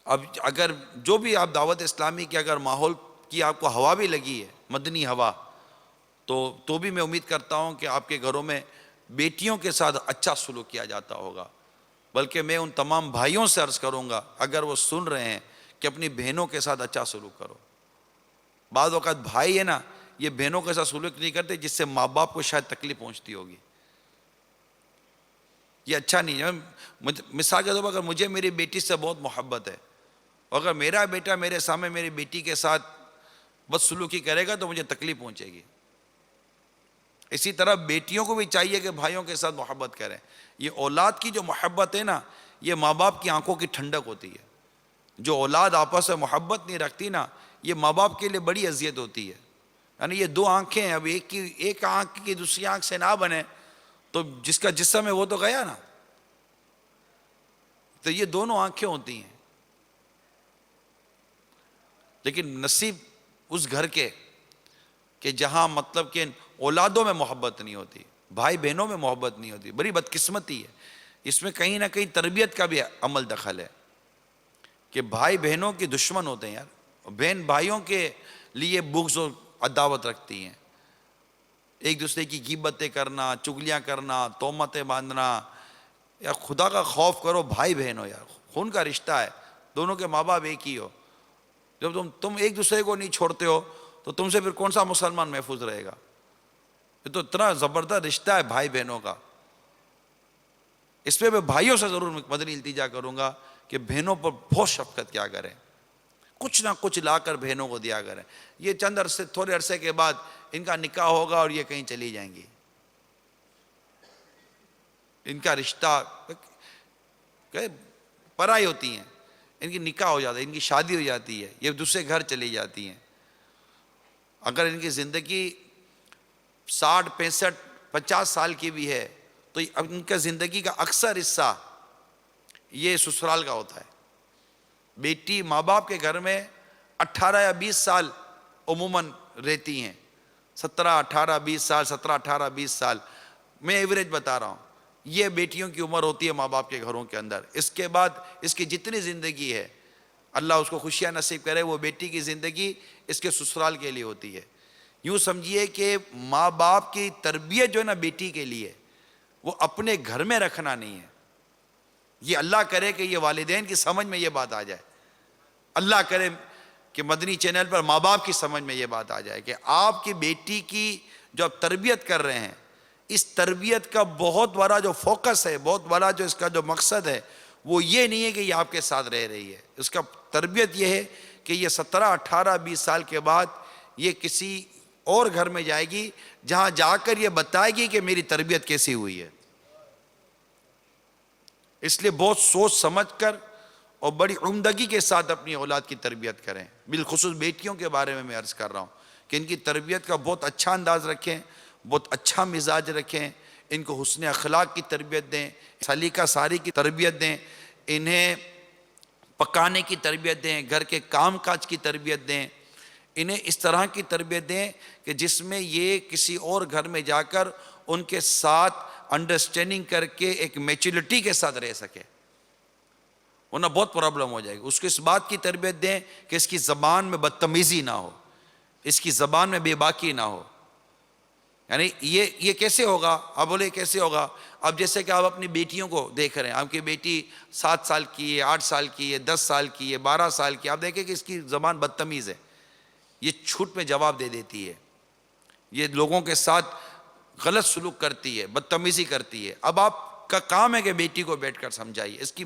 اب اگر جو بھی آپ دعوت اسلامی کے اگر ماحول کی آپ کو ہوا بھی لگی ہے، مدنی ہوا، تو بھی میں امید کرتا ہوں کہ آپ کے گھروں میں بیٹیوں کے ساتھ اچھا سلوک کیا جاتا ہوگا. بلکہ میں ان تمام بھائیوں سے عرض کروں گا اگر وہ سن رہے ہیں کہ اپنی بہنوں کے ساتھ اچھا سلوک کرو. بعض اوقات بھائی ہے نا، یہ بہنوں کے ساتھ سلوک نہیں کرتے، جس سے ماں باپ کو شاید تکلیف پہنچتی ہوگی. یہ اچھا نہیں ہے. مثال کے طور پر اگر مجھے میری بیٹی سے بہت محبت ہے، اگر میرا بیٹا میرے سامنے میری بیٹی کے ساتھ بدسلوکی کرے گا تو مجھے تکلیف پہنچے گی. اسی طرح بیٹیوں کو بھی چاہیے کہ بھائیوں کے ساتھ محبت کریں. یہ اولاد کی جو محبت ہے نا، یہ ماں باپ کی آنکھوں کی ٹھنڈک ہوتی ہے. جو اولاد آپس میں محبت نہیں رکھتی نا، یہ ماں باپ کے لیے بڑی اذیت ہوتی ہے. یعنی یہ دو آنکھیں ہیں، اب ایک آنکھ کی دوسری آنکھ سے نہ بنے تو جس کا جسم ہے وہ تو گیا نا. تو یہ دونوں آنکھیں ہوتی ہیں. لیکن نصیب اس گھر کے کہ جہاں مطلب کہ اولادوں میں محبت نہیں ہوتی، بھائی بہنوں میں محبت نہیں ہوتی، بڑی بدقسمتی ہے. اس میں کہیں نہ کہیں تربیت کا بھی عمل دخل ہے کہ بھائی بہنوں کے دشمن ہوتے ہیں یار، بہن بھائیوں کے لیے بغض و عداوت رکھتی ہیں. ایک دوسرے کی غیبتیں کرنا، چگلیاں کرنا، تہمتیں باندھنا. یا خدا کا خوف کرو، بھائی بہن ہو یار، خون کا رشتہ ہے، دونوں کے ماں باپ ایک ہی ہو. جب تم ایک دوسرے کو نہیں چھوڑتے ہو تو تم سے پھر کون سا مسلمان محفوظ رہے گا؟ یہ تو اتنا زبردست رشتہ ہے بھائی بہنوں کا. اس پہ میں بھائیوں سے ضرور مدنی التجا کروں گا کہ بہنوں پر بہت شفقت کیا کریں، کچھ نہ کچھ لا کر بہنوں کو دیا کریں. یہ چند عرصے، تھوڑے عرصے کے بعد ان کا نکاح ہوگا اور یہ کہیں چلی جائیں گی. ان کا رشتہ پرائی ہوتی ہیں، ان کی نکاح ہو جاتا ہے، ان کی شادی ہو جاتی ہے، یہ دوسرے گھر چلی جاتی ہیں. اگر ان کی زندگی 60 65 50 سال کی بھی ہے تو اب ان کا زندگی کا اکثر حصہ یہ سسرال کا ہوتا ہے. بیٹی ماں باپ کے گھر میں 18 یا 20 سال عموماً رہتی ہیں، 17 18 20 سال، 17 18 20 سال میں ایوریج بتا رہا ہوں. یہ بیٹیوں کی عمر ہوتی ہے ماں باپ کے گھروں کے اندر. اس کے بعد اس کی جتنی زندگی ہے اللہ اس کو خوشیاں نصیب کرے، وہ بیٹی کی زندگی اس کے سسرال کے لیے ہوتی ہے. یوں سمجھیے کہ ماں باپ کی تربیت جو ہے نا بیٹی کے لیے، وہ اپنے گھر میں رکھنا نہیں ہے. یہ اللہ کرے کہ یہ والدین کی سمجھ میں یہ بات آ جائے، اللہ کرے کہ مدنی چینل پر ماں باپ کی سمجھ میں یہ بات آ جائے کہ آپ کی بیٹی کی جو آپ تربیت کر رہے ہیں، اس تربیت کا بہت بڑا جو فوکس ہے، بہت بڑا جو اس کا جو مقصد ہے، وہ یہ نہیں ہے کہ یہ آپ کے ساتھ رہ رہی ہے. اس کا تربیت یہ ہے کہ یہ 17 18 20 سال کے بعد یہ کسی اور گھر میں جائے گی جہاں جا کر یہ بتائے گی کہ میری تربیت کیسی ہوئی ہے. اس لیے بہت سوچ سمجھ کر اور بڑی عمدگی کے ساتھ اپنی اولاد کی تربیت کریں. بالخصوص بیٹیوں کے بارے میں عرض کر رہا ہوں کہ ان کی تربیت کا بہت اچھا انداز رکھیں، بہت اچھا مزاج رکھیں، ان کو حسن اخلاق کی تربیت دیں، سلیقہ ساری کی تربیت دیں، انہیں پکانے کی تربیت دیں، گھر کے کام کاج کی تربیت دیں. انہیں اس طرح کی تربیت دیں کہ جس میں یہ کسی اور گھر میں جا کر ان کے ساتھ انڈرسٹینڈنگ کر کے ایک میچورٹی کے ساتھ رہ سکے، ورنہ بہت پرابلم ہو جائے گی. اس کو اس بات کی تربیت دیں کہ اس کی زبان میں بدتمیزی نہ ہو، اس کی زبان میں بے باکی نہ ہو. یعنی یہ کیسے ہوگا؟ آپ بولے کیسے ہوگا؟ اب جیسے کہ آپ اپنی بیٹیوں کو دیکھ رہے ہیں، آپ کی بیٹی 7 سال کی ہے، 8 سال کی ہے، 10 سال کی ہے، 12 سال کی، آپ دیکھیں کہ اس کی زبان بدتمیز ہے، یہ چھوٹ میں جواب دے دیتی ہے، یہ لوگوں کے ساتھ غلط سلوک کرتی ہے، بدتمیزی کرتی ہے. اب آپ کا کام ہے کہ بیٹی کو بیٹھ کر سمجھائیے، اس کی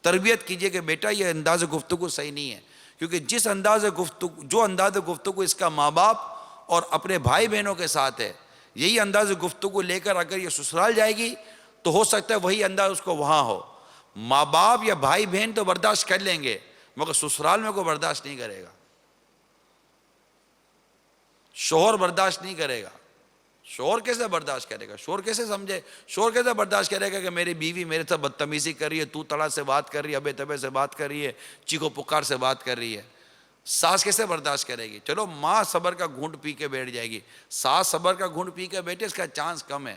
تربیت کیجئے کہ بیٹا یہ انداز گفتگو صحیح نہیں ہے. کیونکہ جو انداز گفتگو اس کا ماں باپ اور اپنے بھائی بہنوں کے ساتھ ہے، یہی انداز گفتگو لے کر اگر یہ سسرال جائے گی تو ہو سکتا ہے وہی انداز اس کو وہاں ہو. ماں باپ یا بھائی بہن تو برداشت کر لیں گے مگر سسرال میں کوئی برداشت نہیں کرے گا، شوہر برداشت نہیں کرے گا. شوہر کیسے برداشت کرے گا؟ شوہر کیسے سمجھے؟ شوہر کیسے برداشت کرے گا کہ میری بیوی میرے ساتھ بدتمیزی کر رہی ہے، تو تڑا سے بات کر رہی ہے، ابے تبے سے بات کر رہی ہے، چیخو پکار سے بات کر رہی ہے. ساس کیسے برداشت کرے گی؟ چلو ماں صبر کا گھونٹ پی کے بیٹھ جائے گی، ساس صبر کا گھونٹ پی کے بیٹھے اس کا چانس کم ہے.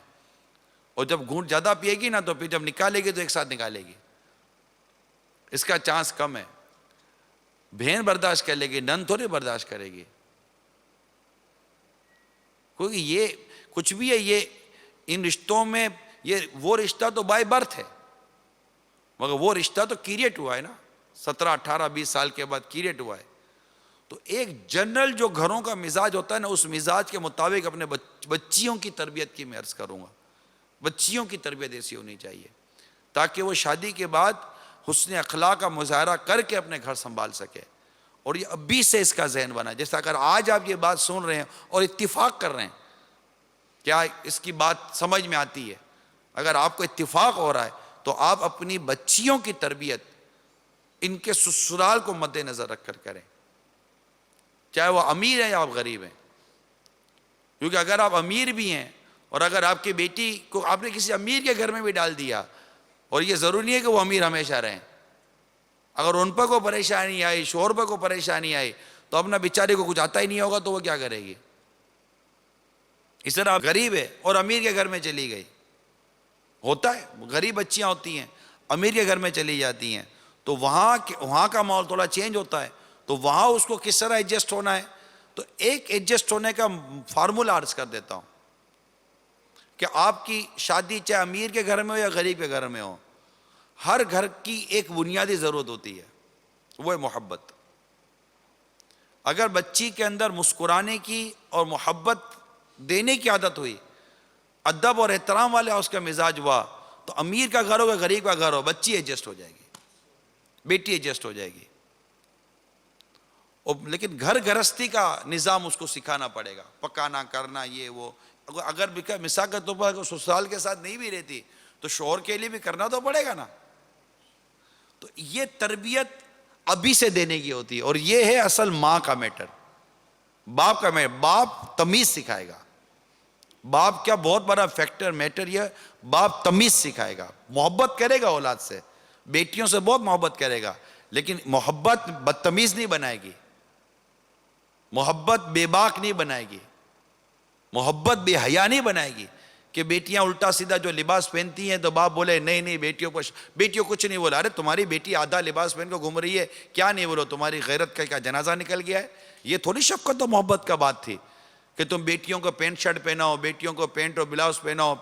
اور جب گھونٹ زیادہ پیے گی نا تو پھر جب نکالے گی تو ایک ساتھ نکالے گی، اس کا چانس کم ہے. بہن برداشت کر لے گی، نند تھوڑی برداشت کرے گی. کیونکہ یہ کچھ بھی ہے، یہ ان رشتوں میں یہ وہ رشتہ تو بائی برتھ ہے مگر وہ رشتہ تو کریٹ ہوا ہے نا، 17 18 20 سال کے بعد کریٹ ہوا ہے. تو ایک جنرل جو گھروں کا مزاج ہوتا ہے نا، اس مزاج کے مطابق اپنے بچیوں کی تربیت کی میں عرض کروں گا. بچیوں کی تربیت ایسی ہونی چاہیے تاکہ وہ شادی کے بعد حسن اخلاق کا مظاہرہ کر کے اپنے گھر سنبھال سکے. اور یہ ابھی سے اس کا ذہن بنا، جیسا اگر آج آپ یہ بات سن رہے ہیں اور اتفاق کر رہے ہیں، کیا اس کی بات سمجھ میں آتی ہے؟ اگر آپ کو اتفاق ہو رہا ہے تو آپ اپنی بچیوں کی تربیت ان کے سسرال کو مد نظر رکھ کر کریں، چاہے وہ امیر ہیں یا آپ غریب ہیں. کیونکہ اگر آپ امیر بھی ہیں اور اگر آپ کی بیٹی کو آپ نے کسی امیر کے گھر میں بھی ڈال دیا، اور یہ ضروری نہیں ہے کہ وہ امیر ہمیشہ رہیں، اگر ان پر کو پریشانی آئی، شوہر پر کو پریشانی آئی، تو اپنا بیچارے کو کچھ آتا ہی نہیں ہوگا تو وہ کیا کرے گی. اس طرح غریب ہے اور امیر کے گھر میں چلی گئی، ہوتا ہے غریب بچیاں ہوتی ہیں امیر کے گھر میں چلی جاتی ہیں، تو وہاں کا ماحول تھوڑا چینج ہوتا ہے، تو وہاں اس کو کس طرح ایڈجسٹ ہونا ہے. تو ایک ایڈجسٹ ہونے کا فارمولا عرض کر دیتا ہوں کہ آپ کی شادی چاہے امیر کے گھر میں ہو یا غریب کے گھر میں ہو، ہر گھر کی ایک بنیادی ضرورت ہوتی ہے، وہ ہے محبت. اگر بچی کے اندر مسکرانے کی اور محبت دینے کی عادت ہوئی، ادب اور احترام والا اس کا مزاج ہوا، تو امیر کا گھر ہو یا غریب کا گھر ہو، بچی ایڈجسٹ ہو جائے گی، بیٹی ایڈجسٹ ہو جائے گی. لیکن گھر گھرستی کا نظام اس کو سکھانا پڑے گا، پکانا کرنا یہ وہ. اگر مثال کے طور پر سسرال کے ساتھ نہیں بھی رہتی تو شوہر کے لیے بھی کرنا تو پڑے گا نا. تو یہ تربیت ابھی سے دینے کی ہوتی ہے، اور یہ ہے اصل ماں کا میٹر، باپ کا میٹر. باپ تمیز سکھائے گا، باپ کیا بہت بڑا فیکٹر میٹر، یہ باپ تمیز سکھائے گا، محبت کرے گا اولاد سے، بیٹیوں سے بہت محبت کرے گا، لیکن محبت بدتمیز نہیں بنائے گی، محبت بے باک نہیں بنائے گی، محبت بے حیا نہیں بنائے گی. کہ بیٹیاں الٹا سیدھا جو لباس پہنتی ہیں تو باپ بولے نہیں بیٹیوں کچھ نہیں بولا. ارے تمہاری بیٹی آدھا لباس پہن کے گھوم رہی ہے، کیا نہیں بولو، تمہاری غیرت کا کیا جنازہ نکل گیا ہے. یہ تھوڑی شفقت و محبت کا بات تھی کہ تم بیٹیوں کو پینٹ شرٹ پہناؤ، بیٹیوں کو پینٹ اور بلاؤز پہناؤ،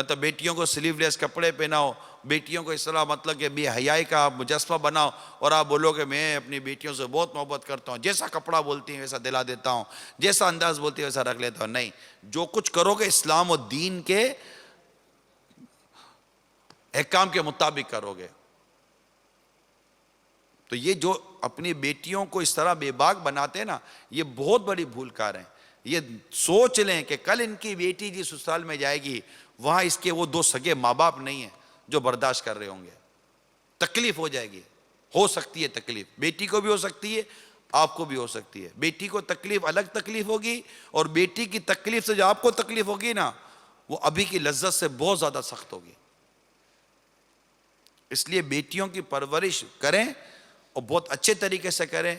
تو بیٹیوں کو سلیو لیس کپڑے پہناؤ، بیٹیوں کو اس طرح مطلب کہ بے حیائی کا آپ مجسمہ بناؤ، اور آپ بولو کہ میں اپنی بیٹیوں سے بہت محبت کرتا ہوں، جیسا کپڑا بولتی ہیں ویسا دلا دیتا ہوں، جیسا انداز بولتی ہے ویسا رکھ لیتا ہوں. نہیں، جو کچھ کرو گے اسلام و دین کے احکام کے مطابق کرو گے. تو یہ جو اپنی بیٹیوں کو اس طرح بے باک بناتے ہیں نا، یہ بہت بڑی بھول کار ہیں. یہ سوچ لیں کہ کل ان کی بیٹی جس سسرال میں جائے گی، وہاں اس کے وہ دو سگے ماں باپ نہیں ہیں جو برداشت کر رہے ہوں گے، تکلیف ہو جائے گی. ہو سکتی ہے تکلیف، بیٹی کو بھی ہو سکتی ہے، آپ کو بھی ہو سکتی ہے. بیٹی کو تکلیف الگ تکلیف ہوگی، اور بیٹی کی تکلیف سے جو آپ کو تکلیف ہوگی نا، وہ ابھی کی لذت سے بہت زیادہ سخت ہوگی. اس لیے بیٹیوں کی پرورش کریں اور بہت اچھے طریقے سے کریں،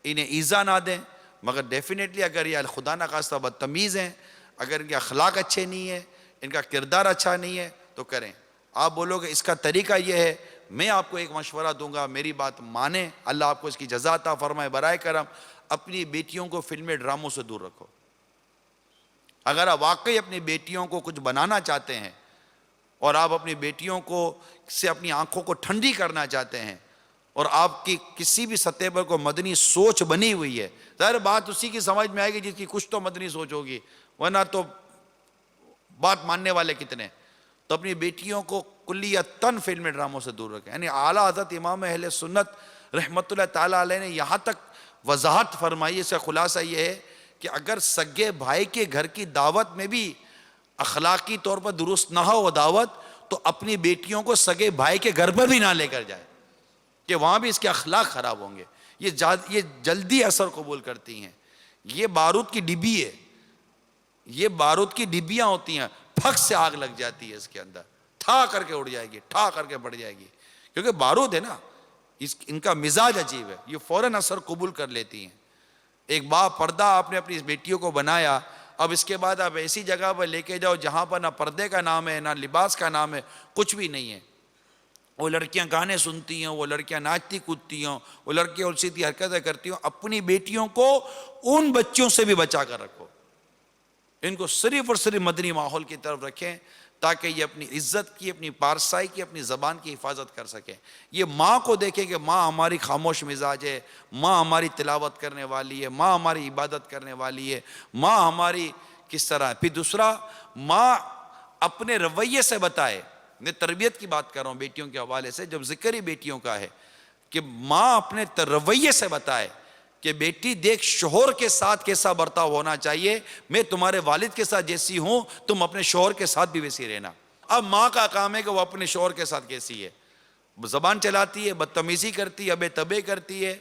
انہیں ایذا نہ دیں. مگر ڈیفینیٹلی اگر یہ خدا نخواستہ بدتمیز ہیں، اگر ان کے اخلاق اچھے نہیں ہیں، ان کا کردار اچھا نہیں ہے، تو کریں. آپ بولو کہ اس کا طریقہ یہ ہے، میں آپ کو ایک مشورہ دوں گا، میری بات مانیں، اللہ آپ کو اس کی جزا عطا فرمائے برائے کرم. اپنی بیٹیوں کو فلمی ڈراموں سے دور رکھو. اگر آپ واقعی اپنی بیٹیوں کو کچھ بنانا چاہتے ہیں، اور آپ اپنی بیٹیوں کو سے اپنی آنکھوں کو ٹھنڈی کرنا چاہتے ہیں، اور آپ کی کسی بھی سطح پر کوئی مدنی سوچ بنی ہوئی ہے، ظاہر بات اسی کی سمجھ میں آئے گی جس کی کچھ تو مدنی سوچ ہوگی، ورنہ تو بات ماننے والے کتنے. تو اپنی بیٹیوں کو کلیتاً فلمی ڈراموں سے دور رکھیں. یعنی اعلیٰ حضرت امام اہل سنت رحمۃ اللہ تعالیٰ علیہ نے یہاں تک وضاحت فرمائی، اس کا خلاصہ یہ ہے کہ اگر سگے بھائی کے گھر کی دعوت میں بھی اخلاقی طور پر درست نہ ہو دعوت، تو اپنی بیٹیوں کو سگے بھائی کے گھر پر بھی نہ لے کر جائے، کہ وہاں بھی اس کے اخلاق خراب ہوں گے. یہ جلدی اثر قبول کرتی ہیں. یہ بارود کی ڈبی ہے، یہ بارود کی ڈبیاں ہوتی ہیں، پھک سے آگ لگ جاتی ہے اس کے اندر، ٹھا کر کے اڑ جائے گی، ٹھا کر کے بڑھ جائے گی، کیونکہ بارود ہے نا، ان کا مزاج عجیب ہے، یہ فوراً اثر قبول کر لیتی ہیں. ایک پردہ آپ نے اپنی بیٹیوں کو بنایا، اب اس کے بعد آپ ایسی جگہ پر لے کے جاؤ جہاں پر نہ پردے کا نام ہے، نہ لباس کا نام ہے، کچھ بھی نہیں ہے. وہ لڑکیاں گانے سنتی ہیں، وہ لڑکیاں ناچتی کودتی ہوں، وہ لڑکیاں السیدھی حرکتیں کرتی ہوں. اپنی بیٹیوں کو ان بچوں سے بھی بچا کر رکھو، ان کو صرف اور صرف مدنی ماحول کی طرف رکھیں، تاکہ یہ اپنی عزت کی، اپنی پارسائی کی، اپنی زبان کی حفاظت کر سکیں. یہ ماں کو دیکھیں کہ ماں ہماری خاموش مزاج ہے، ماں ہماری تلاوت کرنے والی ہے، ماں ہماری عبادت کرنے والی ہے، ماں ہماری کس طرح ہے. پھر دوسرا، ماں اپنے رویے سے بتائے. میں تربیت کی بات کر رہا ہوں بیٹیوں کے حوالے سے، جب ذکر ہی بیٹیوں کا ہے، کہ ماں اپنے رویے سے بتائے کہ بیٹی دیکھ شوہر کے ساتھ کیسا برتاؤ ہونا چاہیے، میں تمہارے والد کے ساتھ جیسی ہوں تم اپنے شوہر کے ساتھ بھی ویسی رہنا. اب ماں کا کام ہے کہ وہ اپنے شوہر کے ساتھ کیسی ہے. زبان چلاتی ہے، بدتمیزی کرتی ہے، ابے تبے کرتی ہے،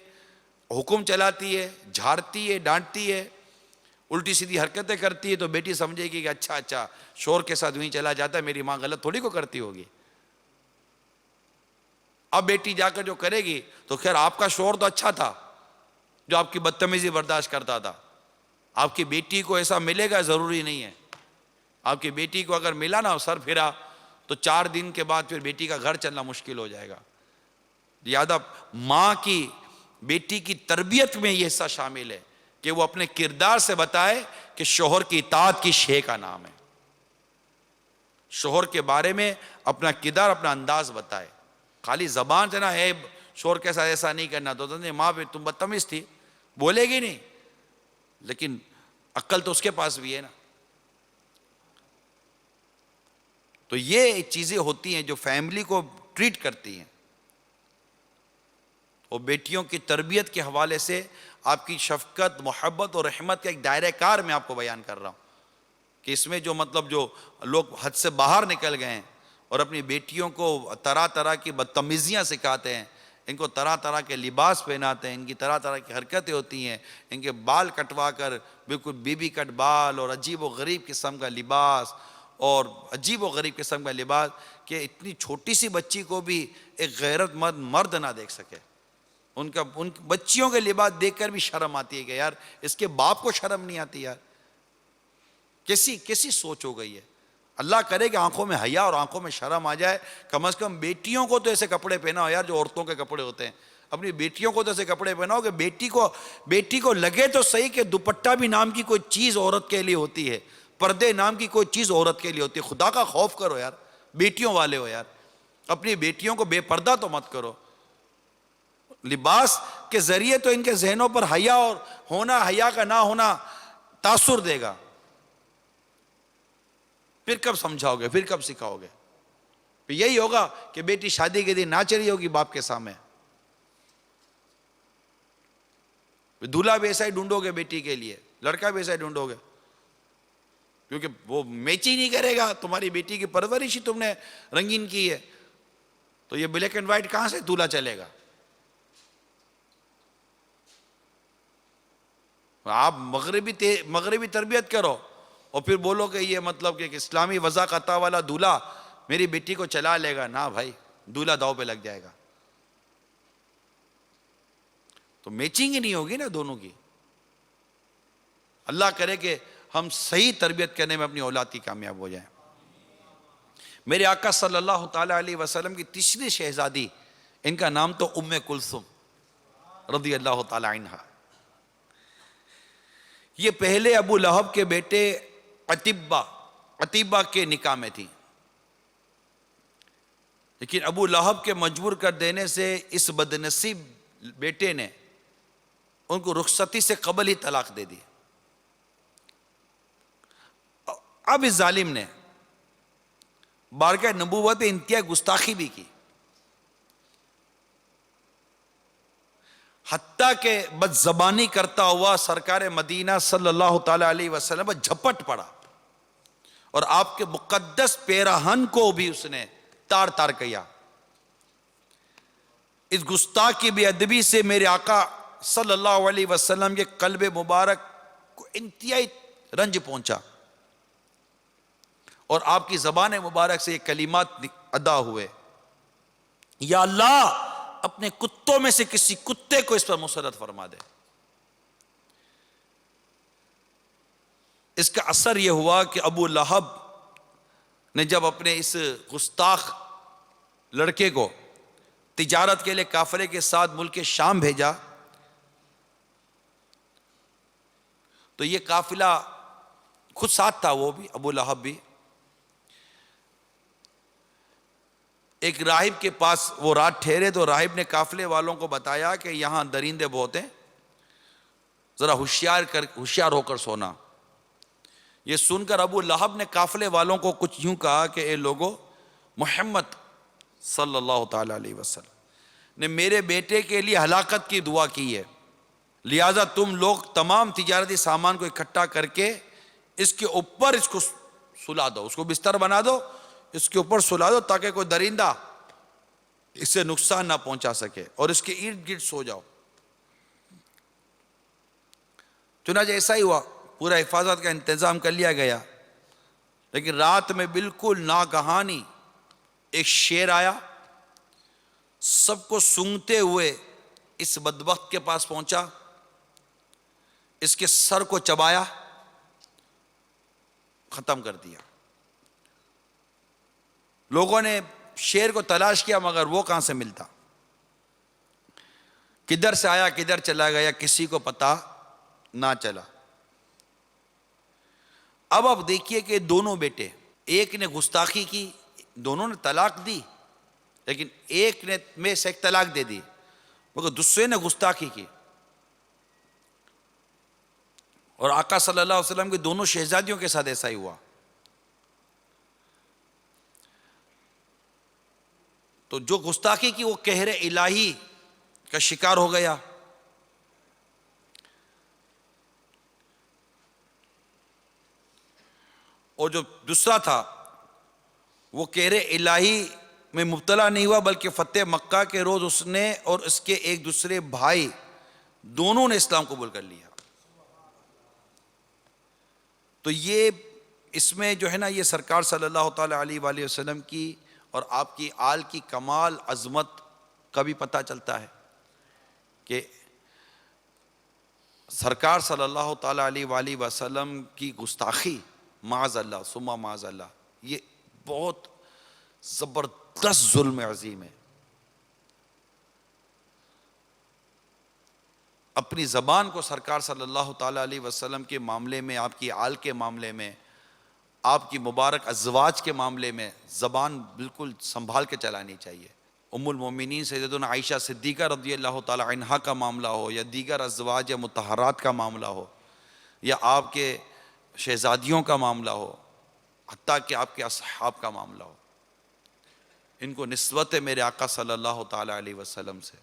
حکم چلاتی ہے، جھاڑتی ہے، ڈانٹتی ہے، الٹی سیدھی حرکتیں کرتی ہے، تو بیٹی سمجھے گی کہ اچھا شور کے ساتھ وہیں چلا جاتا ہے، میری ماں غلط تھوڑی کو کرتی ہوگی. اب بیٹی جا کر جو کرے گی تو خیر آپ کا شور تو اچھا تھا جو آپ کی بدتمیزی برداشت کرتا تھا. آپ کی بیٹی کو ایسا ملے گا ضروری نہیں ہے. آپ کی بیٹی کو اگر ملا نا سر پھرا تو 4 دن کے بعد پھر بیٹی کا گھر چلنا مشکل ہو جائے گا. لہذا ماں کی بیٹی کی تربیت میں یہ حصہ شامل ہے کہ وہ اپنے کردار سے بتائے کہ شوہر کی اطاعت کی شے کا نام ہے. شوہر کے بارے میں اپنا کردار، اپنا انداز بتائے. خالی زبان سے نا ہے شوہر کے ساتھ ایسا نہیں کرنا، تو ماں پہ تم بدتمیز تھی، بولے گی نہیں، لیکن عقل تو اس کے پاس بھی ہے نا. تو یہ چیزیں ہوتی ہیں جو فیملی کو ٹریٹ کرتی ہیں. اور بیٹیوں کی تربیت کے حوالے سے آپ کی شفقت، محبت اور رحمت کا ایک دائرہ کار میں آپ کو بیان کر رہا ہوں کہ اس میں جو مطلب جو لوگ حد سے باہر نکل گئے ہیں اور اپنی بیٹیوں کو طرح طرح کی بدتمیزیاں سکھاتے ہیں، ان کو طرح طرح کے لباس پہناتے ہیں، ان کی طرح طرح کی حرکتیں ہوتی ہیں، ان کے بال کٹوا کر بالکل بی بی کٹ بال اور عجیب و غریب قسم کا لباس اور عجیب و غریب قسم کا لباس کہ اتنی چھوٹی سی بچی کو بھی ایک غیرت مند مرد نہ دیکھ سکے. ان بچیوں کے لباس دیکھ کر بھی شرم آتی ہے کہ یار اس کے باپ کو شرم نہیں آتی. یار کیسی سوچ ہو گئی ہے. اللہ کرے کہ آنکھوں میں حیا اور آنکھوں میں شرم آ جائے. کم از کم بیٹیوں کو تو ایسے کپڑے پہناؤ یار جو عورتوں کے کپڑے ہوتے ہیں. اپنی بیٹیوں کو تو ایسے کپڑے پہناؤ کہ بیٹی کو لگے تو صحیح کہ دوپٹہ بھی نام کی کوئی چیز عورت کے لیے ہوتی ہے، پردے نام کی کوئی چیز عورت کے لیے ہوتی ہے. خدا کا خوف کرو یار، بیٹیوں والے ہو یار. اپنی بیٹیوں کو بے پردہ تو مت کرو. لباس کے ذریعے تو ان کے ذہنوں پر حیا اور ہونا، حیا کا نہ ہونا تاثر دے گا. پھر کب سمجھاؤ گے، پھر کب سکھاؤ گے؟ پھر یہی ہوگا کہ بیٹی شادی کے دن ناچ رہی ہوگی باپ کے سامنے. دولہا بھی ایسا ہی ڈھونڈو گے بیٹی کے لیے، لڑکا بھی ایسا ہی ڈھونڈو گے، کیونکہ وہ میچ ہی نہیں کرے گا. تمہاری بیٹی کی پرورش ہی تم نے رنگین کی ہے، تو یہ بلیک اینڈ وائٹ کہاں سے دولہا چلے گا؟ آپ مغربی تربیت کرو اور پھر بولو کہ یہ مطلب کہ اسلامی وضاقتہ والا دولہا میری بیٹی کو چلا لے گا. نہ بھائی، دولہا داؤ پہ لگ جائے گا. تو میچنگ ہی نہیں ہوگی نا دونوں کی. اللہ کرے کہ ہم صحیح تربیت کرنے میں اپنی اولاد کی کامیاب ہو جائیں. میرے آقا صلی اللہ تعالی علیہ وسلم کی تیسری شہزادی، ان کا نام تو ام کلثوم رضی اللہ تعالی عنہ. یہ پہلے ابو لہب کے بیٹے عتیبہ کے نکاح میں تھی، لیکن ابو لہب کے مجبور کر دینے سے اس بدنصیب بیٹے نے ان کو رخصتی سے قبل ہی طلاق دے دی. اب اس ظالم نے بارگاہ نبوت انتہائی گستاخی بھی کی، حتیٰ کہ بد زبانی کرتا ہوا سرکار مدینہ صلی اللہ تعالی علیہ وسلم پر جھپٹ پڑا اور آپ کے مقدس پیراہن کو بھی اس نے تار تار کیا. اس گستاخ کی بے ادبی سے میرے آقا صلی اللہ علیہ وسلم کے قلب مبارک کو انتہائی رنج پہنچا اور آپ کی زبان مبارک سے یہ کلمات ادا ہوئے: یا اللہ اپنے کتوں میں سے کسی کتے کو اس پر مسلط فرما دے. اس کا اثر یہ ہوا کہ ابو لہب نے جب اپنے اس گستاخ لڑکے کو تجارت کے لیے کافرے کے ساتھ ملک شام بھیجا تو یہ قافلہ خود ساتھ تھا، وہ بھی ابو لہب بھی. ایک راہب کے پاس وہ رات ٹھہرے تو راہب نے قافلے والوں کو بتایا کہ یہاں درندے بہت ہیں، ذرا ہوشیار ہو کر سونا. یہ سن کر ابو لہب نے قافلے والوں کو کچھ یوں کہا کہ اے لوگو، محمد صلی اللہ تعالی علیہ وسلم نے میرے بیٹے کے لیے ہلاکت کی دعا کی ہے، لہذا تم لوگ تمام تجارتی سامان کو اکٹھا کر کے اس کے اوپر اس کو سلا دو، اس کو بستر بنا دو، اس کے اوپر سلا دو تاکہ کوئی درندہ اس سے نقصان نہ پہنچا سکے اور اس کے ارد گرد سو جاؤ۔ چنانچہ ایسا ہی ہوا، پورا حفاظت کا انتظام کر لیا گیا، لیکن رات میں بالکل ناگہانی ایک شیر آیا، سب کو سونگھتے ہوئے اس بدبخت کے پاس پہنچا، اس کے سر کو چبایا، ختم کر دیا۔ لوگوں نے شیر کو تلاش کیا مگر وہ کہاں سے ملتا، کدھر سے آیا کدھر چلا گیا کسی کو پتا نہ چلا۔ اب آپ دیکھیے کہ دونوں بیٹے، ایک نے گستاخی کی، دونوں نے طلاق دی، لیکن ایک نے میں سے ایک طلاق دے دی مگر دوسرے نے گستاخی کی۔ اور آقا صلی اللہ علیہ وسلم کی دونوں شہزادیوں کے ساتھ ایسا ہی ہوا۔ تو جو گستاخی کی وہ قہر الہی کا شکار ہو گیا، اور جو دوسرا تھا وہ قہر الہی میں مبتلا نہیں ہوا بلکہ فتح مکہ کے روز اس نے اور اس کے ایک دوسرے بھائی دونوں نے اسلام قبول کر لیا۔ تو یہ اس میں جو ہے نا، یہ سرکار صلی اللہ تعالی علیہ وآلہ وسلم کی اور آپ کی آل کی کمال عظمت کا بھی پتہ چلتا ہے کہ سرکار صلی اللہ تعالی علیہ وآلہ وسلم کی گستاخی معاذ اللہ ثم معاذ اللہ یہ بہت زبردست ظلم عظیم ہے۔ اپنی زبان کو سرکار صلی اللہ تعالی علیہ وسلم کے معاملے میں، آپ کی آل کے معاملے میں، آپ کی مبارک ازواج کے معاملے میں زبان بالکل سنبھال کے چلانی چاہیے۔ ام المومنین سیدتنا عائشہ صدیقہ رضی اللہ تعالی عنہا کا معاملہ ہو، یا دیگر ازواج یا مطہرات کا معاملہ ہو، یا آپ کے شہزادیوں کا معاملہ ہو، حتیٰ کہ آپ کے اصحاب کا معاملہ ہو، ان کو نسبت ہے میرے آقا صلی اللہ تعالی علیہ وسلم سے۔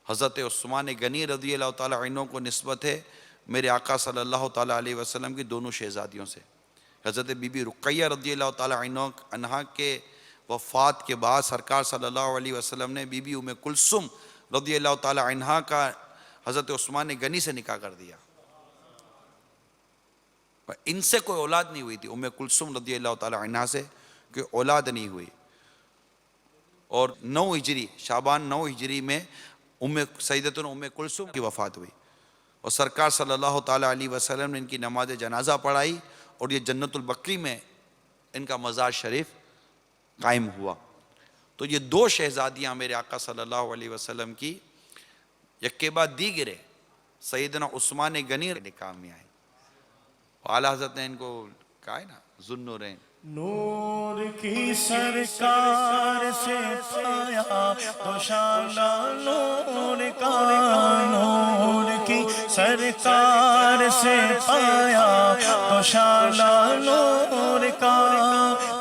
حضرت عثمان غنی رضی اللہ تعالی عنہ کو نسبت ہے میرے آقا صلی اللہ تعالی علیہ وسلم کی دونوں شہزادیوں سے۔ حضرت بی بی رقیہ رضی اللہ تعالی عنہا کے وفات کے بعد سرکار صلی اللہ علیہ وسلم نے بی بی ام کلثوم رضی اللہ تعالی عنہا کا حضرت عثمان غنی سے نکاح کر دیا۔ ان سے کوئی اولاد نہیں ہوئی تھی، ام کلثوم رضی اللہ تعالی عنہا سے کوئی اولاد نہیں ہوئی۔ اور 9 ہجری شعبان 9 ہجری میں سیدتنا ام کلثوم کی وفات ہوئی، اور سرکار صلی اللہ تعالی علیہ وسلم نے ان کی نماز جنازہ پڑھائی، اور یہ جنت البقیع میں ان کا مزار شریف قائم ہوا۔ تو یہ 2 شہزادیاں میرے آقا صلی اللہ علیہ وسلم کی یک کے بعد دیگرے سیدنا عثمان غنی نکاح میں آئے۔ اعلیٰ حضرت نے ان کو کہا ہے نا ذوالنورین، نور کی سرکار سے پایا تو شالا نور کا، نور کی سرکار سے پایا تو شالا نور کا،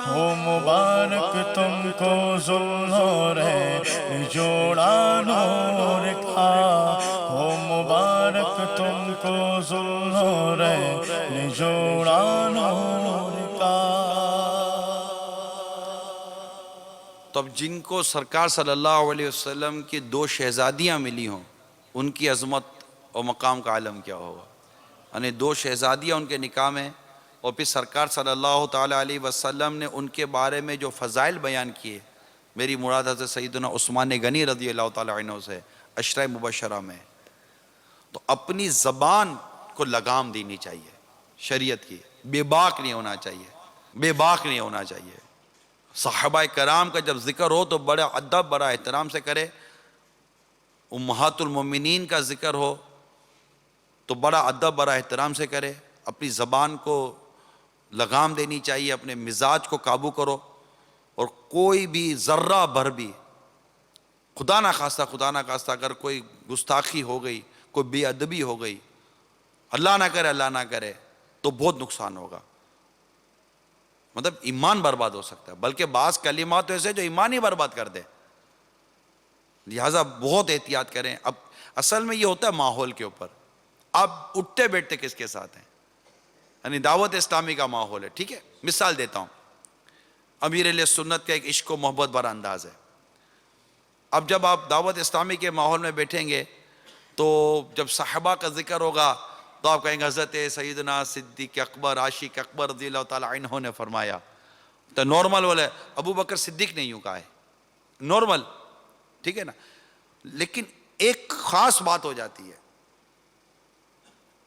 ہو مبارک تم کو ذوالنورین جوڑا نور کا، ہو مبارک تم کو ذوالنورین جوڑا نور کا۔ تو اب جن کو سرکار صلی اللہ علیہ وسلم کی 2 شہزادیاں ملی ہوں ان کی عظمت اور مقام کا عالم کیا ہوگا۔ یعنی 2 شہزادیاں ان کے نکاح میں، اور پھر سرکار صلی اللہ تعالی علیہ وسلم نے ان کے بارے میں جو فضائل بیان کیے، میری مراد حضرت سیدنا عثمان غنی رضی اللہ تعالی عنہ سے عشرہ مبشرہ میں، تو اپنی زبان کو لگام دینی چاہیے شریعت کی، بے باک نہیں ہونا چاہیے، بے باک نہیں ہونا چاہیے۔ صحابہ کرام کا جب ذکر ہو تو بڑا ادب بڑا احترام سے کرے، امہات المومنین کا ذکر ہو تو بڑا ادب بڑا احترام سے کرے، اپنی زبان کو لگام دینی چاہیے، اپنے مزاج کو قابو کرو، اور کوئی بھی ذرہ بھر بھی خدا نہ خواستہ اگر کوئی گستاخی ہو گئی، کوئی بے ادبی ہو گئی، اللہ نہ کرے تو بہت نقصان ہوگا، مطلب ایمان برباد ہو سکتا ہے، بلکہ بعض کلمات ایسے جو ایمان ہی برباد کر دے، لہٰذا بہت احتیاط کریں۔ اب اصل میں یہ ہوتا ہے ماحول کے اوپر، آپ اٹھتے بیٹھتے کس کے ساتھ ہیں، یعنی دعوت اسلامی کا ماحول ہے، ٹھیک ہے۔ مثال دیتا ہوں، امیر علیہ سنت کا ایک عشق و محبت بھرا انداز ہے، اب جب آپ دعوت اسلامی کے ماحول میں بیٹھیں گے تو جب صحابہ کا ذکر ہوگا تو آپ کہیں گے حضرت سیدنا صدیق اکبر عاشق اکبر رضی اللہ تعالیٰ عنہ نے فرمایا. تو نارمل والے ابو بکر صدیق نے یوں کہا ہے, نارمل, ٹھیک ہے نا. لیکن ایک خاص بات ہو جاتی ہے,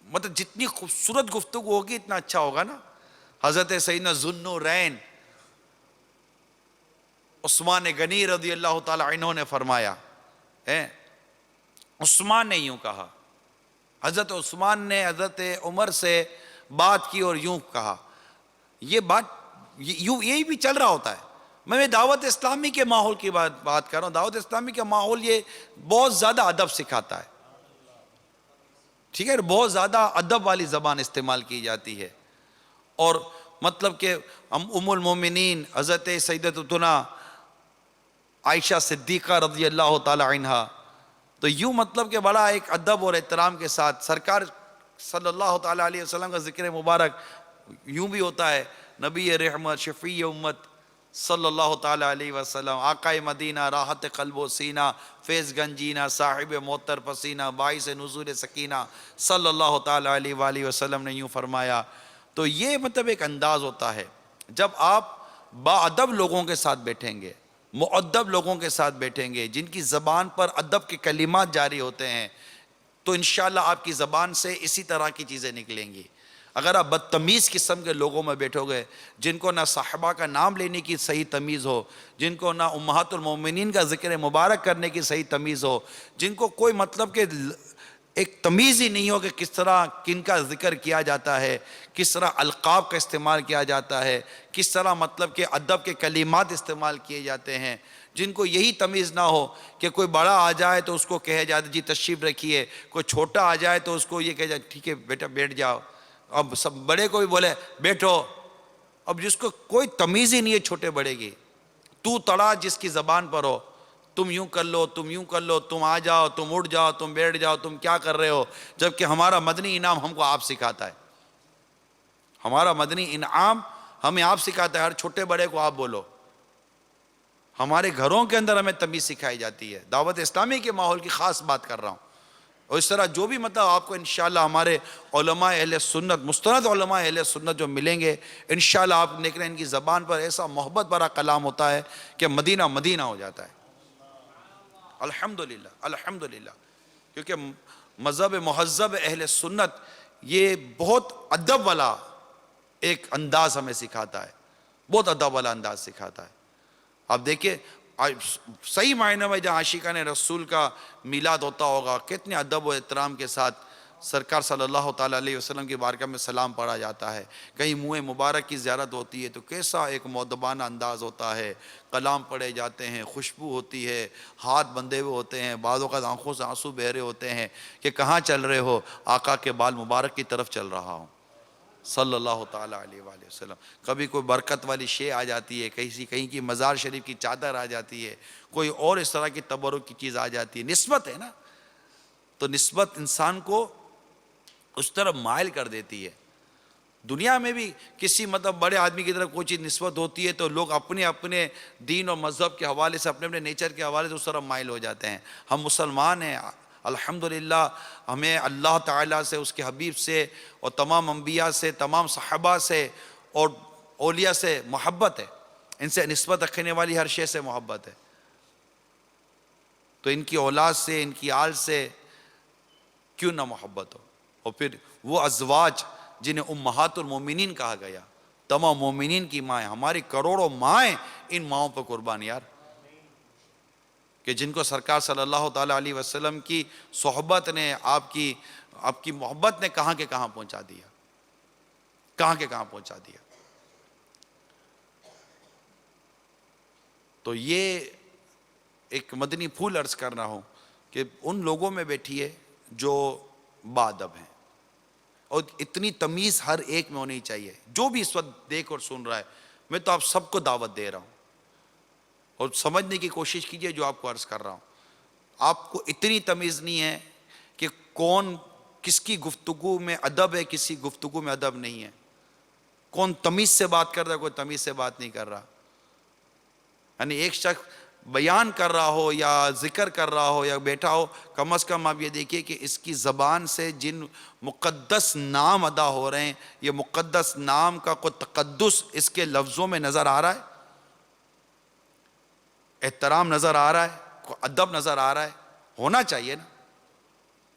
مطلب جتنی خوبصورت گفتگو ہوگی اتنا اچھا ہوگا نا. حضرت سیدنا ذوالنورین عثمان غنی رضی اللہ تعالی عنہ نے فرمایا, عثمان نے یوں کہا, حضرت عثمان نے حضرت عمر سے بات کی اور یوں کہا. یہ بات یہی بھی چل رہا ہوتا ہے. میں دعوت اسلامی کے ماحول کی بات کر رہا ہوں. دعوت اسلامی کا ماحول یہ بہت زیادہ ادب سکھاتا ہے, ٹھیک ہے, بہت زیادہ ادب والی زبان استعمال کی جاتی ہے. اور مطلب کہ ام المومنین حضرت سیدتنا عائشہ صدیقہ رضی اللہ تعالی عنہا, تو یوں مطلب کہ بڑا ایک ادب اور احترام کے ساتھ سرکار صلی اللہ تعالی علیہ وسلم کا ذکر مبارک یوں بھی ہوتا ہے, نبی رحمت شفیع امت صلی اللہ تعالی علیہ وسلم, آقا مدینہ, راحت قلب و سینہ, فیض گنجینہ, صاحب معطر پسینہ, باعث نزول سکینہ صلی اللہ تعالی علیہ وآلہ وسلم نے یوں فرمایا. تو یہ مطلب ایک انداز ہوتا ہے جب آپ باادب لوگوں کے ساتھ بیٹھیں گے, مؤدب لوگوں کے ساتھ بیٹھیں گے, جن کی زبان پر ادب کے کلمات جاری ہوتے ہیں, تو انشاءاللہ آپ کی زبان سے اسی طرح کی چیزیں نکلیں گی. اگر آپ بدتمیز قسم کے لوگوں میں بیٹھو گے, جن کو نہ صحابہ کا نام لینے کی صحیح تمیز ہو, جن کو نہ امہات المومنین کا ذکر مبارک کرنے کی صحیح تمیز ہو, جن کو کوئی مطلب کہ ایک تمیز ہی نہیں ہو کہ کس طرح کن کا ذکر کیا جاتا ہے, کس طرح القاب کا استعمال کیا جاتا ہے, کس طرح مطلب کہ ادب کے کلمات استعمال کیے جاتے ہیں, جن کو یہی تمیز نہ ہو کہ کوئی بڑا آ جائے تو اس کو کہے جاتا جی تشریف رکھیے, کوئی چھوٹا آ جائے تو اس کو یہ کہے جاتا ٹھیک ہے بیٹا بیٹھ جاؤ, اب سب بڑے کو بھی بولے بیٹھو. اب جس کو کوئی تمیز ہی نہیں ہے چھوٹے بڑے کی, تو تڑا جس کی زبان پر ہو, تم یوں کر لو, تم یوں کر لو, تم آ جاؤ, تم اٹھ جاؤ, تم بیٹھ جاؤ, تم کیا کر رہے ہو, جبکہ ہمارا مدنی انعام ہم کو آپ سکھاتا ہے. ہمارا مدنی انعام ہمیں آپ سکھاتا ہے, ہر چھوٹے بڑے کو آپ بولو. ہمارے گھروں کے اندر ہمیں تمیز سکھائی جاتی ہے. دعوت اسلامی کے ماحول کی خاص بات کر رہا ہوں. اور اس طرح جو بھی مطلب آپ کو انشاءاللہ ہمارے علماء اہل سنت, مستند علماء اہل سنت جو ملیں گے, انشاءاللہ آپ دیکھ رہے ہیں ان کی زبان پر ایسا محبت بھرا کلام ہوتا ہے کہ مدینہ مدینہ ہو جاتا ہے. الحمدللہ الحمدللہ, کیونکہ مذہب مہذب اہل سنت یہ بہت ادب والا ایک انداز ہمیں سکھاتا ہے, بہت ادب والا انداز سکھاتا ہے. آپ دیکھیں صحیح معنی میں جہاں عاشقان رسول کا میلاد ہوتا ہوگا, کتنے ادب و احترام کے ساتھ سرکار صلی اللہ تعالیٰ علیہ وسلم کی بارگاہ میں سلام پڑھا جاتا ہے. کہیں منہ مبارک کی زیارت ہوتی ہے تو کیسا ایک مؤدبانہ انداز ہوتا ہے, کلام پڑھے جاتے ہیں, خوشبو ہوتی ہے, ہاتھ بندھے ہوئے ہوتے ہیں, بعض اوقات آنکھوں سے آنسو بہ رہے ہوتے ہیں کہ کہاں چل رہے ہو, آقا کے بال مبارک کی طرف چل رہا ہوں صلی اللہ تعالیٰ علیہ وآلہ وسلم. کبھی کوئی برکت والی شے آ جاتی ہے, کہیں کی مزار شریف کی چادر آ جاتی ہے, کوئی اور اس طرح کی تبرک کی چیز آ جاتی ہے. نسبت ہے نا, تو نسبت انسان کو اس طرف مائل کر دیتی ہے. دنیا میں بھی کسی مطلب بڑے آدمی کی طرف کوئی چیز نسبت ہوتی ہے تو لوگ اپنے اپنے دین اور مذہب کے حوالے سے, اپنے اپنے نیچر کے حوالے سے اس طرف مائل ہو جاتے ہیں. ہم مسلمان ہیں الحمدللہ, ہمیں اللہ تعالیٰ سے, اس کے حبیب سے اور تمام انبیاء سے, تمام صحابہ سے اور اولیاء سے محبت ہے. ان سے نسبت رکھنے والی ہر شے سے محبت ہے. تو ان کی اولاد سے, ان کی آل سے کیوں نہ محبت ہو. اور پھر وہ ازواج جنہیں امہات المومنین کہا گیا, تمام مومنین کی مائیں, ہماری کروڑوں مائیں ان ماؤں پر قربان یار, کہ جن کو سرکار صلی اللہ تعالیٰ علیہ وسلم کی صحبت نے, آپ کی محبت نے کہاں کے کہاں پہنچا دیا, کہاں کے کہاں پہنچا دیا. تو یہ ایک مدنی پھول عرض کر رہا ہوں کہ ان لوگوں میں بیٹھیے جو باادب ہیں, اور اتنی تمیز ہر ایک میں ہونی چاہیے. جو بھی اس وقت دیکھ اور سن رہا ہے, میں تو آپ سب کو دعوت دے رہا ہوں, اور سمجھنے کی کوشش کیجئے جو آپ کو عرض کر رہا ہوں. آپ کو اتنی تمیز نہیں ہے کہ کون کس کی گفتگو میں ادب ہے, کسی گفتگو میں ادب نہیں ہے, کون تمیز سے بات کر رہا ہے, کوئی تمیز سے بات نہیں کر رہا. یعنی ایک شخص بیان کر رہا ہو یا ذکر کر رہا ہو یا بیٹھا ہو، کم از کم آپ یہ دیکھیے کہ اس کی زبان سے جن مقدس نام ادا ہو رہے ہیں، یہ مقدس نام کا کوئی تقدس اس کے لفظوں میں نظر آ رہا ہے، احترام نظر آ رہا ہے، کوئی ادب نظر آ رہا ہے، ہونا چاہیے نا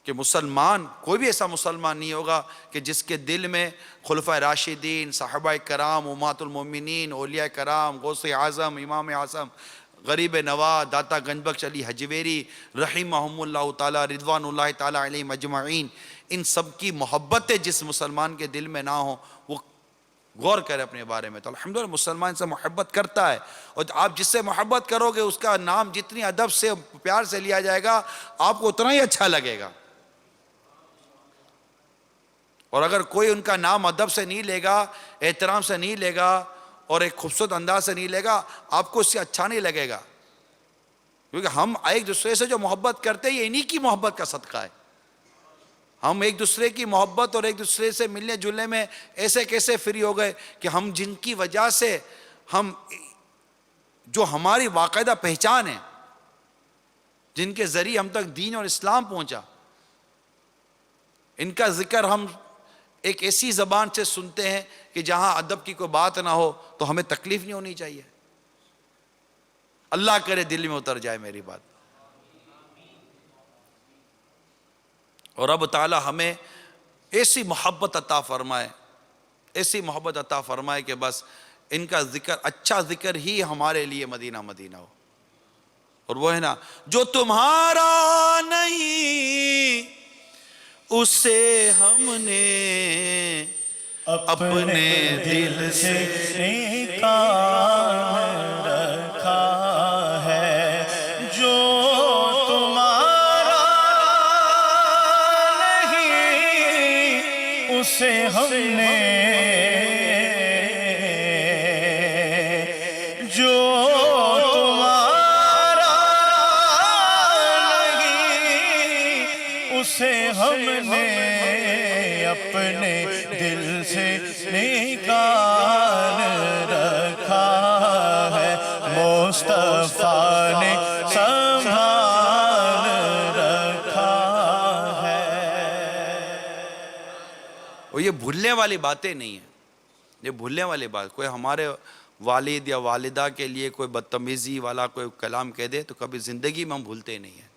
کہ مسلمان، کوئی بھی ایسا مسلمان نہیں ہوگا کہ جس کے دل میں خلفائے راشدین، صحابہ کرام، امہات المومنین، اولیاء کرام، غوث اعظم، امام اعظم، غریب نواز، داتا گنج بخش علی حجویری رحمہم اللہ تعالی، رضوان اللہ تعالی علیہم اجمعین، ان سب کی محبتیں جس مسلمان کے دل میں نہ ہوں، وہ غور کرے اپنے بارے میں، تو الحمدللہ مسلمان سے محبت کرتا ہے، اور آپ جس سے محبت کرو گے اس کا نام جتنی ادب سے پیار سے لیا جائے گا آپ کو اتنا ہی اچھا لگے گا، اور اگر کوئی ان کا نام ادب سے نہیں لے گا، احترام سے نہیں لے گا اور ایک خوبصورت انداز سے نہیں لے گا، آپ کو اس سے اچھا نہیں لگے گا، کیونکہ ہم ایک دوسرے سے جو محبت کرتے ہیں یہ انہی کی محبت کا صدقہ ہے، ہم ایک دوسرے کی محبت اور ایک دوسرے سے ملنے جلنے میں ایسے کیسے فری ہو گئے کہ ہم جن کی وجہ سے ہم جو ہماری باقاعدہ پہچان ہے، جن کے ذریعے ہم تک دین اور اسلام پہنچا، ان کا ذکر ہم ایک ایسی زبان سے سنتے ہیں کہ جہاں ادب کی کوئی بات نہ ہو تو ہمیں تکلیف نہیں ہونی چاہیے، اللہ کرے دل میں اتر جائے میری بات، اور رب تعالی ہمیں ایسی محبت عطا فرمائے، ایسی محبت عطا فرمائے کہ بس ان کا ذکر، اچھا ذکر ہی ہمارے لیے مدینہ مدینہ ہو، اور وہ ہے نا جو تمہارا نہیں اسے ہم نے اپنے دل سے نکال رکھا ہے، جو تمہارا نہیں اسے ہم نے، جو تمہارا نہیں اسے ہم نے اپنے دل سے نکال رکھا ہے، مصطفیٰ نے سنبھال رکھا ہے۔ اور یہ بھولنے والی باتیں نہیں ہیں، یہ بھولنے والی بات، کوئی ہمارے والد یا والدہ کے لیے کوئی بدتمیزی والا کوئی کلام کہہ دے تو کبھی زندگی میں ہم بھولتے نہیں ہیں،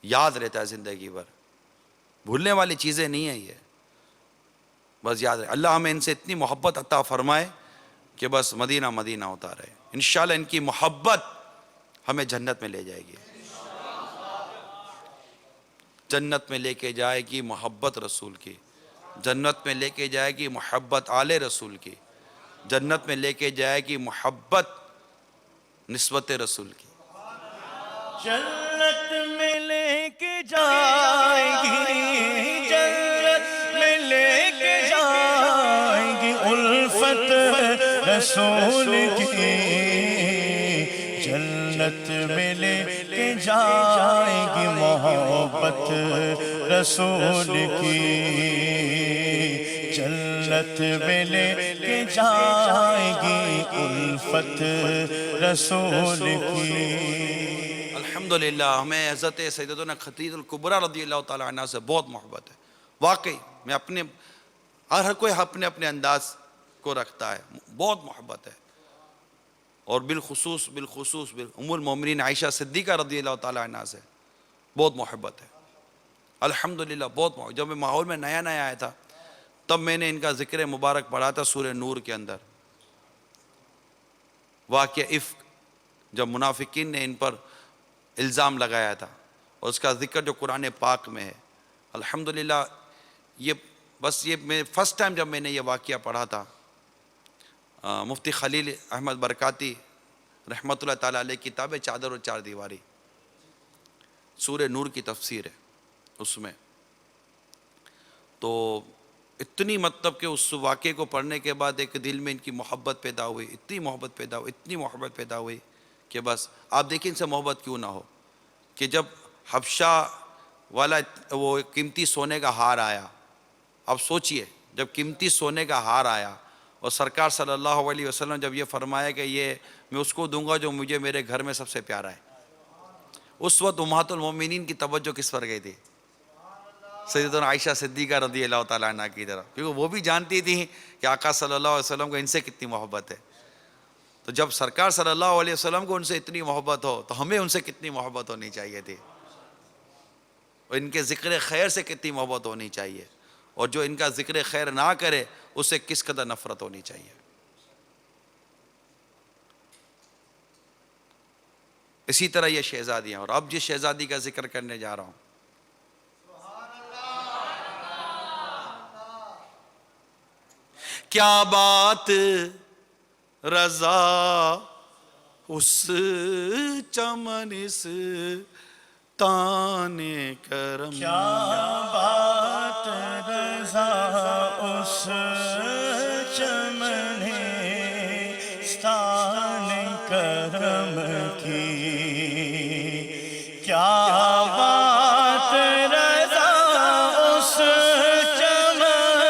یاد رہتا ہے زندگی بھر، بھولنے والی چیزیں نہیں ہیں یہ، بس یاد رہے، اللہ ہمیں ان سے اتنی محبت عطا فرمائے کہ بس مدینہ مدینہ ہوتا رہے، انشاءاللہ ان کی محبت ہمیں جنت میں لے جائے گی، جنت میں لے کے جائے گی محبت رسول کی، جنت میں لے کے جائے گی محبت آل رسول کی، جنت میں لے کے جائے گی محبت نسبت رسول کی، جنت میں لے کے جائے گی، جنت میں لے کے جائے گی الفت رسول کی، جنت میں لے کے جائے گی محبت رسول کی، جنت میں لے کے جائے گی الفت رسول کی۔ الحمدللہ ہمیں حضرت سیدتنا خدیجہ الکبریٰ رضی اللہ تعالیٰ عنہ سے بہت محبت ہے، واقعی میں اپنے ہر کوئی اپنے اپنے انداز کو رکھتا ہے، بہت محبت ہے، اور بالخصوص ام المومنین عائشہ صدیقہ رضی اللہ تعالیٰ عنہ سے بہت محبت ہے، الحمدللہ بہت محبت۔ جب میں ماحول میں نیا آیا تھا تب میں نے ان کا ذکر مبارک پڑھا تھا سورہ نور کے اندر، واقعہ افک، جب منافقین نے ان پر الزام لگایا تھا، اور اس کا ذکر جو قرآن پاک میں ہے، الحمدللہ یہ میں فرسٹ ٹائم جب میں نے یہ واقعہ پڑھا تھا، مفتی خلیل احمد برکاتی رحمۃ اللہ تعالیٰ علیہ کتاب چادر و چار دیواری، سورہ نور کی تفسیر ہے اس میں، تو اتنی مطلب کہ اس واقعے کو پڑھنے کے بعد ایک دل میں ان کی محبت پیدا ہوئی، اتنی محبت پیدا ہوئی کہ بس آپ دیکھیں ان سے محبت کیوں نہ ہو، کہ جب حبشہ والا وہ قیمتی سونے کا ہار آیا، اب سوچئے جب قیمتی سونے کا ہار آیا اور سرکار صلی اللہ علیہ وسلم جب یہ فرمایا کہ یہ میں اس کو دوں گا جو مجھے میرے گھر میں سب سے پیارا ہے۔ اس وقت امہات المومنین کی توجہ کس پر گئی تھی؟ سیدتنا عائشہ صدیقہ رضی اللہ تعالیٰ عنہ کی طرف، کیونکہ وہ بھی جانتی تھی کہ آقا صلی اللہ علیہ وسلم کو ان سے کتنی محبت ہے۔ تو جب سرکار صلی اللہ علیہ وسلم کو ان سے اتنی محبت ہو تو ہمیں ان سے کتنی محبت ہونی چاہیے تھی، اور ان کے ذکر خیر سے کتنی محبت ہونی چاہیے، اور جو ان کا ذکر خیر نہ کرے اس سے کس قدر نفرت ہونی چاہیے۔ اسی طرح یہ شہزادیاں، اور اب جس شہزادی کا ذکر کرنے جا رہا ہوں، کیا بات رضا اس چمن اس تان کرم، کیا بات رضا اس چمن ستان کرم کی، کیا بات رضا اس چمن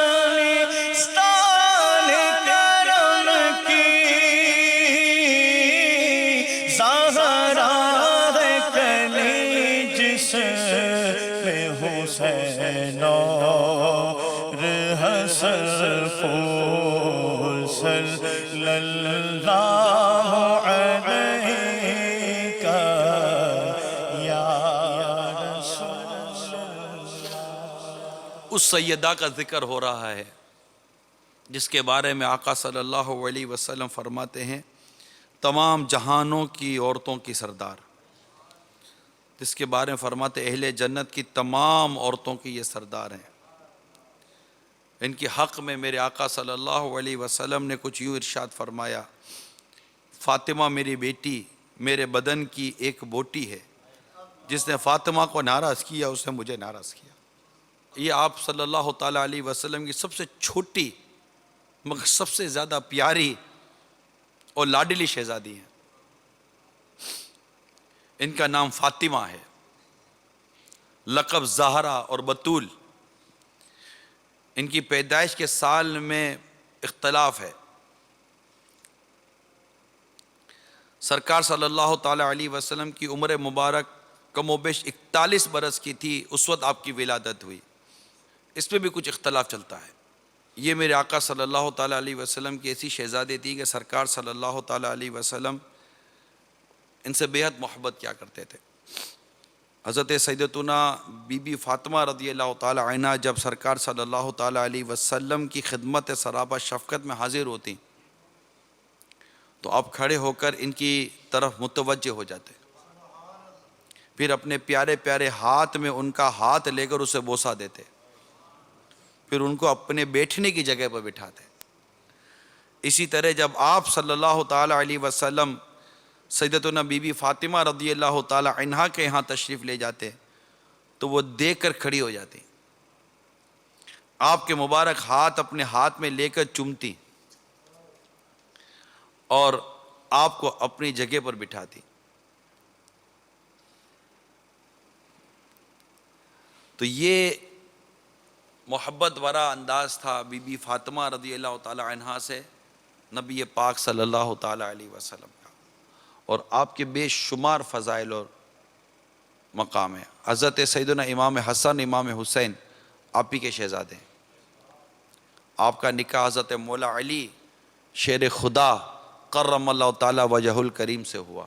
ستان کرم کی، زہرا ہے کلی جس میں حسین اور حسن پھول صلی اللہ علیہ یا رسول اللہ۔ اس سیدہ کا ذکر ہو رہا ہے جس کے بارے میں آقا صلی اللہ علیہ وسلم فرماتے ہیں تمام جہانوں کی عورتوں کی سردار، جس کے بارے میں فرماتے اہل جنت کی تمام عورتوں کی یہ سردار ہیں۔ ان کے حق میں میرے آقا صلی اللہ علیہ وسلم نے کچھ یوں ارشاد فرمایا، فاطمہ میری بیٹی میرے بدن کی ایک بوٹی ہے، جس نے فاطمہ کو ناراض کیا اس نے مجھے ناراض کیا۔ یہ آپ صلی اللہ تعالیٰ علیہ وسلم کی سب سے چھوٹی مگر سب سے زیادہ پیاری اور لاڈلی شہزادی ہیں۔ ان کا نام فاطمہ ہے، لقب زہرا اور بطول۔ ان کی پیدائش کے سال میں اختلاف ہے۔ سرکار صلی اللہ تعالیٰ علیہ وسلم کی عمر مبارک کم و بیش 41 برس کی تھی اس وقت آپ کی ولادت ہوئی۔ اس میں بھی کچھ اختلاف چلتا ہے۔ یہ میرے آقا صلی اللہ تعالیٰ علیہ وسلم کی ایسی شہزادی تھی کہ سرکار صلی اللہ تعالیٰ علیہ وسلم ان سے بے حد محبت کیا کرتے تھے۔ حضرت سیدتنا بی بی فاطمہ رضی اللہ تعالیٰ عنہ جب سرکار صلی اللہ تعالیٰ علیہ وسلم کی خدمت سراپا شفقت میں حاضر ہوتی تو آپ کھڑے ہو کر ان کی طرف متوجہ ہو جاتے، پھر اپنے پیارے پیارے ہاتھ میں ان کا ہاتھ لے کر اسے بوسہ دیتے، پھر ان کو اپنے بیٹھنے کی جگہ پر بٹھاتے۔ اسی طرح جب آپ صلی اللہ تعالیٰ علیہ وسلم سیدتنا بی بی فاطمہ رضی اللہ تعالیٰ عنہا کے یہاں تشریف لے جاتے تو وہ دیکھ کر کھڑی ہو جاتی، آپ کے مبارک ہاتھ اپنے ہاتھ میں لے کر چومتی اور آپ کو اپنی جگہ پر بٹھاتی۔ تو یہ محبت بھرا انداز تھا بی بی فاطمہ رضی اللہ تعالیٰ عنہا سے نبی پاک صلی اللہ تعالیٰ علیہ وسلم کا، اور آپ کے بے شمار فضائل اور مقام ہے۔ حضرت سیدنا امام حسن امام حسین آپ ہی کے شہزادے ہیں۔ آپ کا نکاح حضرت مولا علی شیر خدا کرم اللہ تعالیٰ وجہ الکریم سے ہوا،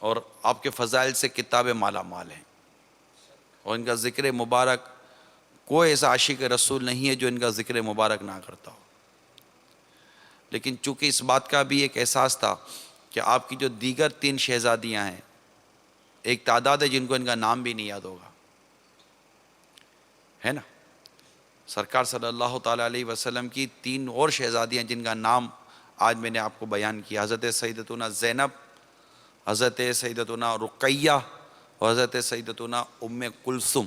اور آپ کے فضائل سے کتابیں مالا مال ہیں، اور ان کا ذکر مبارک کوئی ایسا عاشق رسول نہیں ہے جو ان کا ذکر مبارک نہ کرتا ہو۔ لیکن چونکہ اس بات کا بھی ایک احساس تھا کہ آپ کی جو دیگر 3 شہزادیاں ہیں، ایک تعداد ہے جن کو ان کا نام بھی نہیں یاد ہوگا، ہے نا؟ سرکار صلی اللہ تعالیٰ علیہ وسلم کی 3 اور شہزادیاں جن کا نام آج میں نے آپ کو بیان کیا، حضرت سیدتنا زینب، حضرت سیدتنا رقیہ اور حضرت سیدتنا ام کلثوم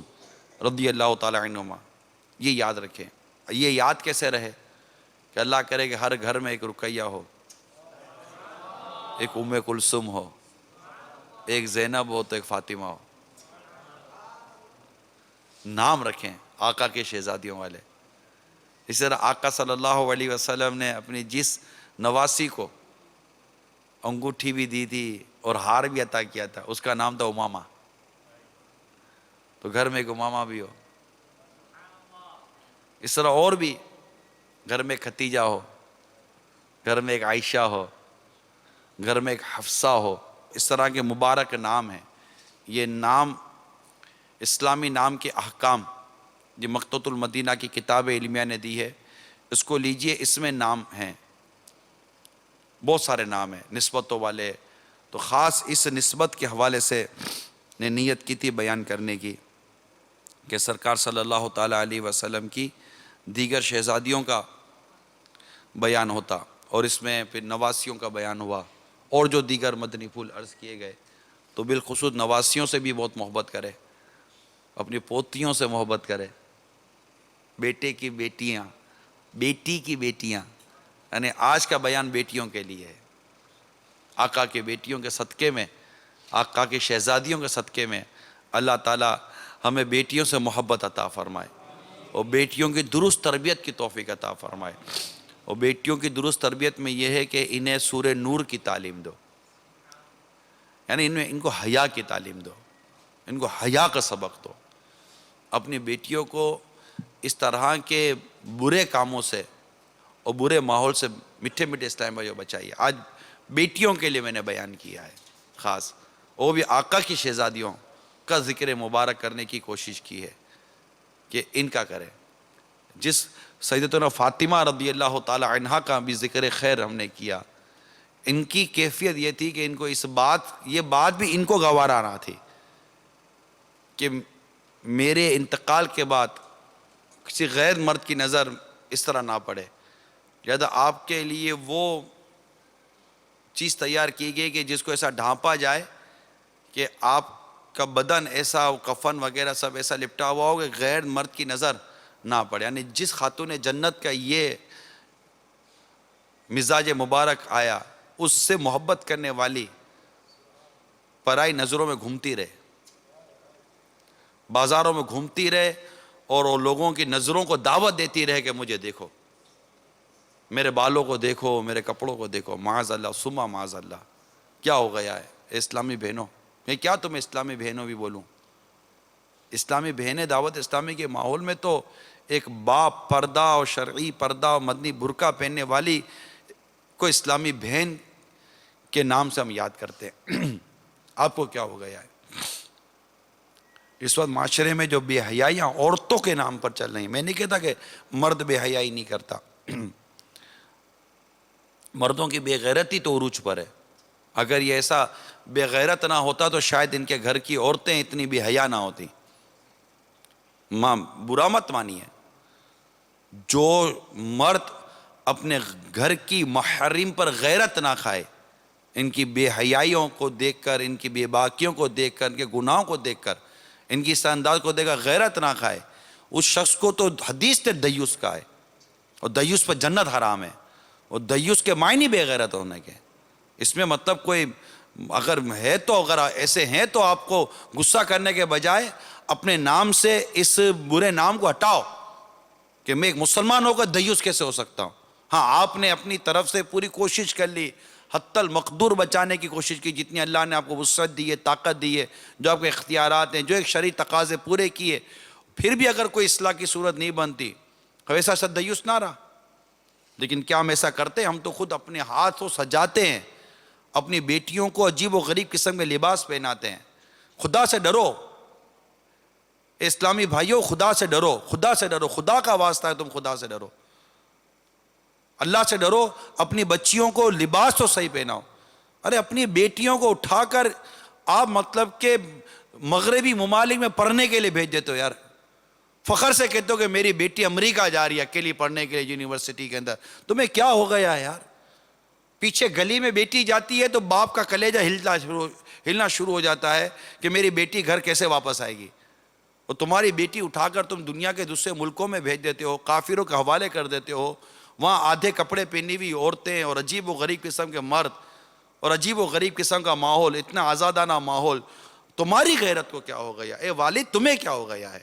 رضی اللہ تعالیٰ عنہما۔ یہ یاد رکھیں۔ یہ یاد کیسے رہے کہ اللہ کرے کہ ہر گھر میں ایک رقیہ ہو، ایک ام کلثوم ہو، ایک زینب ہو تو ایک فاطمہ ہو۔ نام رکھیں آقا کے شہزادیوں والے۔ اس طرح آقا صلی اللہ علیہ وسلم نے اپنی جس نواسی کو انگوٹھی بھی دی تھی اور ہار بھی عطا کیا تھا، اس کا نام تھا امامہ. تو گھر میں ایک امامہ بھی ہو، اس طرح اور بھی گھر میں ایک ختیجہ ہو، گھر میں ایک عائشہ ہو، گھر میں ایک حفصہ ہو، اس طرح کے مبارک نام ہیں. یہ نام اسلامی نام کے احکام یہ مقتوۃ المدینہ کی کتاب علمیہ نے دی ہے، اس کو لیجئے. اس میں نام ہیں، بہت سارے نام ہیں نسبتوں والے. تو خاص اس نسبت کے حوالے سے نے نیت کی تھی بیان کرنے کی کہ سرکار صلی اللہ تعالیٰ علیہ وسلم کی دیگر شہزادیوں کا بیان ہوتا، اور اس میں پھر نواسیوں کا بیان ہوا، اور جو دیگر مدنی پھول عرض کیے گئے. تو بالخصوص نواسیوں سے بھی بہت محبت کرے، اپنی پوتیوں سے محبت کرے، بیٹے کی بیٹیاں، بیٹی کی بیٹیاں، یعنی آج کا بیان بیٹیوں کے لیے ہے. آقا کے بیٹیوں کے صدقے میں، آقا کے شہزادیوں کے صدقے میں اللہ تعالیٰ ہمیں بیٹیوں سے محبت عطا فرمائے، اور بیٹیوں کی درست تربیت کی توفیق عطا فرمائے. اور بیٹیوں کی درست تربیت میں یہ ہے کہ انہیں سورہ نور کی تعلیم دو، یعنی ان کو حیا کی تعلیم دو، ان کو حیا کا سبق دو. اپنی بیٹیوں کو اس طرح کے برے کاموں سے اور برے ماحول سے میٹھے میٹھے اسلام بھائیوں بچائیے. آج بیٹیوں کے لیے میں نے بیان کیا ہے خاص، وہ بھی آقا کی شہزادیوں کا ذکر مبارک کرنے کی کوشش کی ہے کہ ان کا کریں. جس سیدتنا فاطمہ رضی اللہ تعالی عنہا کا بھی ذکر خیر ہم نے کیا، ان کی کیفیت یہ تھی کہ ان کو یہ بات بھی ان کو گوارا نہ تھی کہ میرے انتقال کے بعد کسی غیر مرد کی نظر اس طرح نہ پڑے. لہذا آپ کے لیے وہ چیز تیار کی گئی کہ جس کو ایسا ڈھانپا جائے کہ آپ کا بدن ایسا، کفن وغیرہ سب ایسا لپٹا ہوا ہو کہ غیر مرد کی نظر نہ پڑے. یعنی جس خاتون جنت کا یہ مزاج مبارک آیا، اس سے محبت کرنے والی پرائی نظروں میں گھومتی رہے، بازاروں میں گھومتی رہے، اور وہ لوگوں کی نظروں کو دعوت دیتی رہے کہ مجھے دیکھو، میرے بالوں کو دیکھو، میرے کپڑوں کو دیکھو. معاذ اللہ ثم معاذ اللہ، کیا ہو گیا ہے اسلامی بہنوں؟ میں کیا تمہیں اسلامی بہنوں بھی بولوں؟ اسلامی بہنیں دعوت اسلامی کے ماحول میں تو ایک باپ پردہ اور شرعی پردہ اور مدنی برقع پہننے والی کو اسلامی بہن کے نام سے ہم یاد کرتے ہیں. آپ کو کیا ہو گیا ہے؟ اس وقت معاشرے میں جو بے حیائیاں عورتوں کے نام پر چل رہی ہیں، میں نہیں کہتا کہ مرد بے حیائی نہیں کرتا، مردوں کی بے غیرتی تو عروج پر ہے. اگر یہ ایسا بے غیرت نہ ہوتا تو شاید ان کے گھر کی عورتیں اتنی بے حیا نہ ہوتی. ماں برا مت مانیے، جو مرد اپنے گھر کی محرم پر غیرت نہ کھائے، ان کی بے حیائیوں کو دیکھ کر، ان کی بے باکیوں کو دیکھ کر، ان کے گناہوں کو دیکھ کر، ان کی اس انداز کو دیکھ کر غیرت نہ کھائے، اس شخص کو تو حدیث نے دیوس کہا ہے، اور دیوس پر جنت حرام ہے. اور دیوس کے معنی بے غیرت ہونے کے، اس میں مطلب کوئی اگر ہے تو، اگر ایسے ہیں تو آپ کو غصہ کرنے کے بجائے اپنے نام سے اس برے نام کو ہٹاؤ کہ میں ایک مسلمان ہو کر دیوس کیسے ہو سکتا ہوں. ہاں، آپ نے اپنی طرف سے پوری کوشش کر لی، حتی المقدور بچانے کی کوشش کی، جتنی اللہ نے آپ کو وسعت دی ہے، طاقت دی ہے، جو آپ کے اختیارات ہیں، جو ایک شرعی تقاضے پورے کیے، پھر بھی اگر کوئی اصلاح کی صورت نہیں بنتی، ویسا سب دیوس نہ رہا. لیکن کیا ہم ایسا کرتے ہیں؟ ہم تو خود اپنے ہاتھوں سجاتے ہیں، اپنی بیٹیوں کو عجیب و غریب قسم کے لباس پہناتے ہیں. خدا سے ڈرو اسلامی بھائیوں، خدا سے ڈرو، خدا سے ڈرو، خدا کا واسطہ ہے، تم خدا سے ڈرو، اللہ سے ڈرو. اپنی بچیوں کو لباس تو صحیح پہناؤ. ارے اپنی بیٹیوں کو اٹھا کر آپ مطلب کہ مغربی ممالک میں پڑھنے کے لیے بھیج دیتے ہو. یار فخر سے کہتے ہو کہ میری بیٹی امریکہ جا رہی ہے اکیلی پڑھنے کے لیے یونیورسٹی کے اندر. تمہیں کیا ہو گیا ہے یار؟ پیچھے گلی میں بیٹی جاتی ہے تو باپ کا کلیجہ ہلنا شروع ہو جاتا ہے کہ میری بیٹی گھر کیسے واپس آئے گی. اور تمہاری بیٹی اٹھا کر تم دنیا کے دوسرے ملکوں میں بھیج دیتے ہو، کافروں کے حوالے کر دیتے ہو. وہاں آدھے کپڑے پہنی ہوئی عورتیں اور عجیب و غریب قسم کے مرد اور عجیب و غریب قسم کا ماحول، اتنا آزادانہ ماحول. تمہاری غیرت کو کیا ہو گیا؟ اے والد تمہیں کیا ہو گیا ہے؟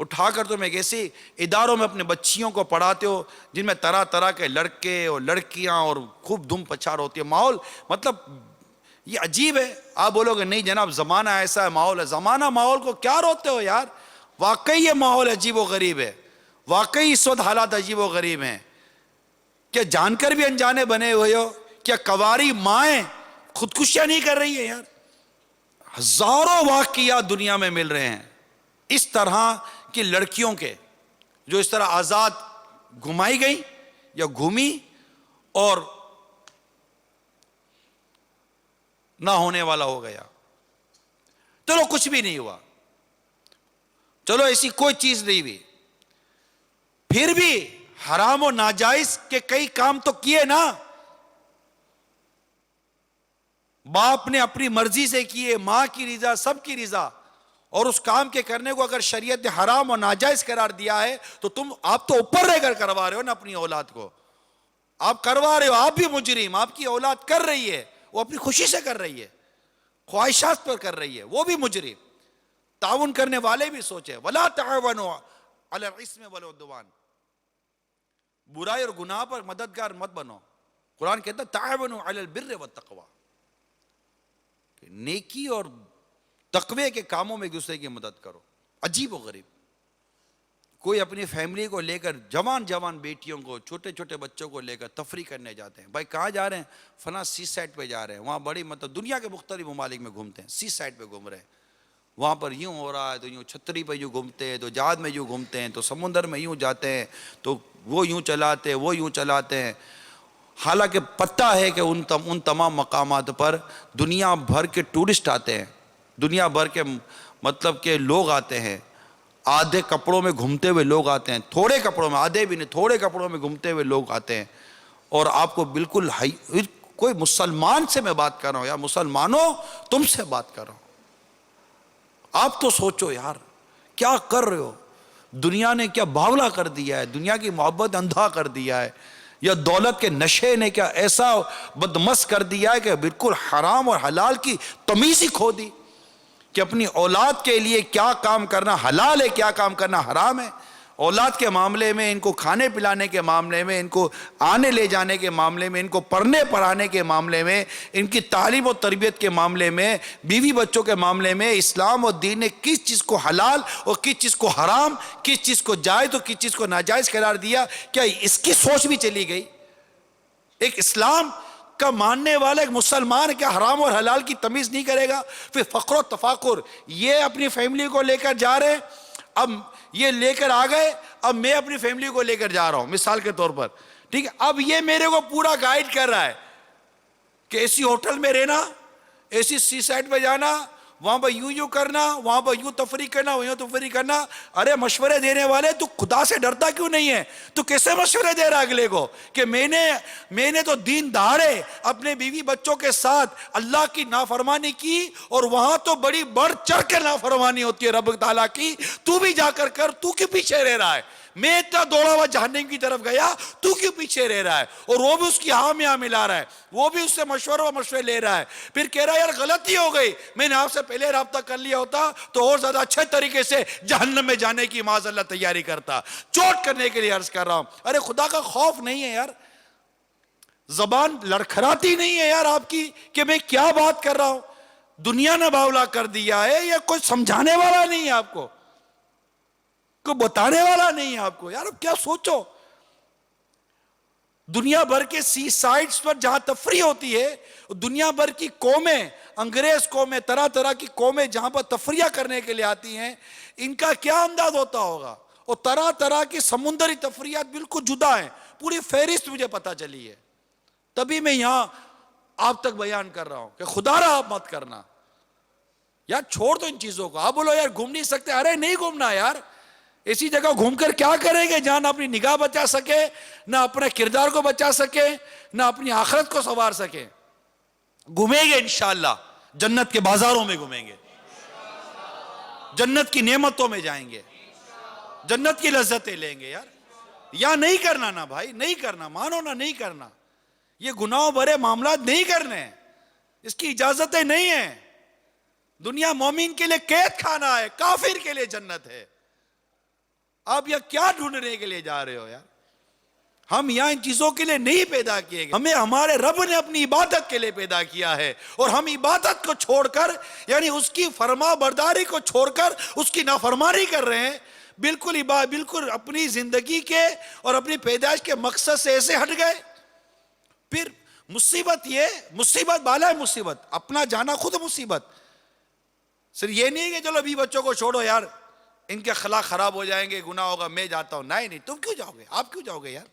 اٹھا کر تم ایک ایسے اداروں میں اپنے بچیوں کو پڑھاتے ہو جن میں طرح طرح کے لڑکے اور لڑکیاں اور خوب دھوم پچھار ہوتی ہے. ماحول مطلب یہ عجیب ہے. آپ بولو گے نہیں جناب زمانہ ایسا ہے, ماحول ہے. زمانہ ماحول کو کیا روتے ہو یار؟ واقعی یہ ماحول عجیب و غریب ہے, واقعی اس وقت حالات عجیب و غریب ہیں. کیا جان کر بھی انجانے بنے ہوئے ہو؟ کیا کواری مائیں خودکشیاں نہیں کر رہی ہیں یار؟ ہزاروں واقعات دنیا میں مل رہے ہیں اس طرح کی لڑکیوں کے, جو اس طرح آزاد گھمائی گئی یا گھومی اور نہ ہونے والا ہو گیا. چلو کچھ بھی نہیں ہوا, چلو ایسی کوئی چیز نہیں ہوئی, پھر بھی حرام و ناجائز کے کئی کام تو کیے نا. باپ نے اپنی مرضی سے کیے, ماں کی رضا, سب کی رضا, اور اس کام کے کرنے کو اگر شریعت نے حرام اور ناجائز قرار دیا ہے تو آپ تو اوپر رہ کر کروا رہے ہو نا اپنی اولاد کو. آپ کروا رہے ہو, آپ بھی مجرم. آپ کی اولاد کر رہی ہے, وہ اپنی خوشی سے کر رہی ہے, خواہشات پر کر رہی ہے, وہ بھی مجرم. تعاون کرنے والے بھی سوچے, وَلَا تَعَوَنُوا عَلَى الْإِثْمِ وَالْعُدْوَانِ, برائی اور گناہ پر مددگار مت بنو. قرآن کہتا ہے تَعَوَنُوا عَلَى الْبِرِّ وَالتَّقْوَى, نیکی اور تقوی کے کاموں میں ایک دوسرے کی مدد کرو. عجیب و غریب. کوئی اپنی فیملی کو لے کر جوان جوان بیٹیوں کو, چھوٹے چھوٹے بچوں کو لے کر تفریح کرنے جاتے ہیں. بھائی کہاں جا رہے ہیں؟ فلاں سی سائٹ پہ جا رہے ہیں. وہاں بڑی مطلب دنیا کے مختلف ممالک میں گھومتے ہیں, سی سائٹ پہ گھوم رہے ہیں. وہاں پر یوں ہو رہا ہے تو یوں چھتری پہ یوں گھومتے ہیں, تو جہاز میں یوں گھومتے ہیں, تو سمندر میں یوں جاتے ہیں, تو وہ یوں چلاتے ہیں, وہ یوں چلاتے ہیں. حالانکہ پتہ ہے کہ ان تمام مقامات پر دنیا بھر کے ٹورسٹ آتے ہیں, دنیا بھر کے مطلب کہ لوگ آتے ہیں. آدھے کپڑوں میں گھومتے ہوئے لوگ آتے ہیں, تھوڑے کپڑوں میں, آدھے بھی نہیں, تھوڑے کپڑوں میں گھومتے ہوئے لوگ آتے ہیں. اور آپ کو بالکل کوئی مسلمان سے میں بات کر رہا ہوں یا مسلمانوں تم سے بات کر رہا ہوں. آپ تو سوچو یار کیا کر رہے ہو؟ دنیا نے کیا باولا کر دیا ہے, دنیا کی محبت اندھا کر دیا ہے, یا دولت کے نشے نے کیا ایسا بدمست کر دیا ہے کہ بالکل حرام اور حلال کی تمیز ہی کھو دی, کہ اپنی اولاد کے لیے کیا کام کرنا حلال ہے, کیا کام کرنا حرام ہے. اولاد کے معاملے میں, ان کو کھانے پلانے کے معاملے میں, ان کو آنے لے جانے کے معاملے میں, ان کو پڑھنے پڑھانے کے معاملے میں, ان کی تعلیم و تربیت کے معاملے میں, بیوی بچوں کے معاملے میں اسلام اور دین نے کس چیز کو حلال اور کس چیز کو حرام, کس چیز کو جائز اور کس چیز کو ناجائز قرار دیا. کیا اس کی سوچ بھی چلی گئی؟ ایک اسلام کا ماننے والا ایک مسلمان کیا حرام اور حلال کی تمیز نہیں کرے گا؟ پھر فخر و تفاخر, یہ اپنی فیملی کو لے کر جا رہے ہیں, اب یہ لے کر آ گئے, اب میں اپنی فیملی کو لے کر جا رہا ہوں مثال کے طور پر, ٹھیک ہے. اب یہ میرے کو پورا گائیڈ کر رہا ہے کہ ایسی ہوٹل میں رہنا, ایسی سی سائٹ پہ جانا, وہاں پر یوں کرنا, وہاں پر یوں تفریح کرنا, وہاں تفریح کرنا. ارے مشورے دینے والے تو خدا سے ڈرتا کیوں نہیں ہے؟ تو کیسے مشورے دے رہا اگلے کو کہ میں نے تو دین دارے اپنے بیوی بچوں کے ساتھ اللہ کی نافرمانی کی, اور وہاں تو بڑی بڑھ چڑھ کے نافرمانی ہوتی ہے رب تعالیٰ کی, تو بھی جا کر تو کیوں پیچھے رہ رہا ہے؟ میں اتنا دوڑا ہوا جہنم کی طرف گیا, تو کیوں پیچھے رہ رہا ہے؟ اور وہ بھی اس کی ہاں میں ہاں ملا رہا ہے, وہ بھی اس سے مشورے لے رہا ہے. پھر کہہ رہا ہے یار غلطی ہو گئی, میں نے آپ سے پہلے رابطہ کر لیا ہوتا تو اور زیادہ اچھے طریقے سے جہنم میں جانے کی معاذ اللہ تیاری کرتا. چوٹ کرنے کے لیے عرض کر رہا ہوں, ارے خدا کا خوف نہیں ہے یار؟ زبان لڑکھڑاتی نہیں ہے یار آپ کی کہ میں کیا بات کر رہا ہوں؟ دنیا نے باولا کر دیا ہے, یا کوئی سمجھانے والا نہیں ہے آپ کو, کوئی بتانے والا نہیں ہے آپ کو؟ یار اب کیا سوچو. دنیا بھر کے سی سائٹس پر جہاں تفریح ہوتی ہے, دنیا بھر کی قومیں, انگریز قومیں, طرح طرح کی قومیں جہاں پر تفریح کرنے کے لیے آتی ہیں, ان کا کیا انداز ہوتا ہوگا؟ اور طرح طرح کی سمندری تفریحات بالکل جدا ہیں, پوری فہرست مجھے پتا چلی ہے, تبھی میں یہاں آپ تک بیان کر رہا ہوں کہ خدا رہا آپ مت کرنا. یار چھوڑ دو ان چیزوں کو. آپ بولو یار گھوم نہیں سکتے, ارے نہیں گھومنا یار. ایسی جگہ گھوم کر کیا کریں گے جہاں نہ اپنی نگاہ بچا سکے, نہ اپنے کردار کو بچا سکے, نہ اپنی آخرت کو سنوار سکے. گھومیں گے انشاءاللہ, جنت کے بازاروں میں گھومیں گے, جنت کی نعمتوں میں جائیں گے, جنت کی لذتیں لیں گے. یار یا نہیں کرنا نا بھائی, نہیں کرنا, مانو نا نہیں کرنا. یہ گناہوں بھرے معاملات نہیں کرنے, اس کی اجازتیں نہیں ہیں. دنیا مومن کے لیے قید خانہ ہے, کافر کے لیے جنت ہے. آپ یہاں کیا ڈھونڈنے کے لیے جا رہے ہو یار؟ ہم یہاں ان چیزوں کے لیے نہیں پیدا کیے گئے. ہمیں ہمارے رب نے اپنی عبادت کے لیے پیدا کیا ہے, اور ہم عبادت کو چھوڑ کر, یعنی اس کی فرما برداری کو چھوڑ کر اس کی نافرمانی کر رہے ہیں. بالکل اپنی زندگی کے اور اپنی پیدائش کے مقصد سے ایسے ہٹ گئے. پھر مصیبت بالا ہے مصیبت, اپنا جانا خود مصیبت. صرف یہ نہیں کہ چلو ابھی بچوں کو چھوڑو یار, ان کے اخلاق خراب ہو جائیں گے, گناہ ہوگا, میں جاتا ہوں. نہیں, تم کیوں جاؤ گے, آپ کیوں جاؤ گے یار؟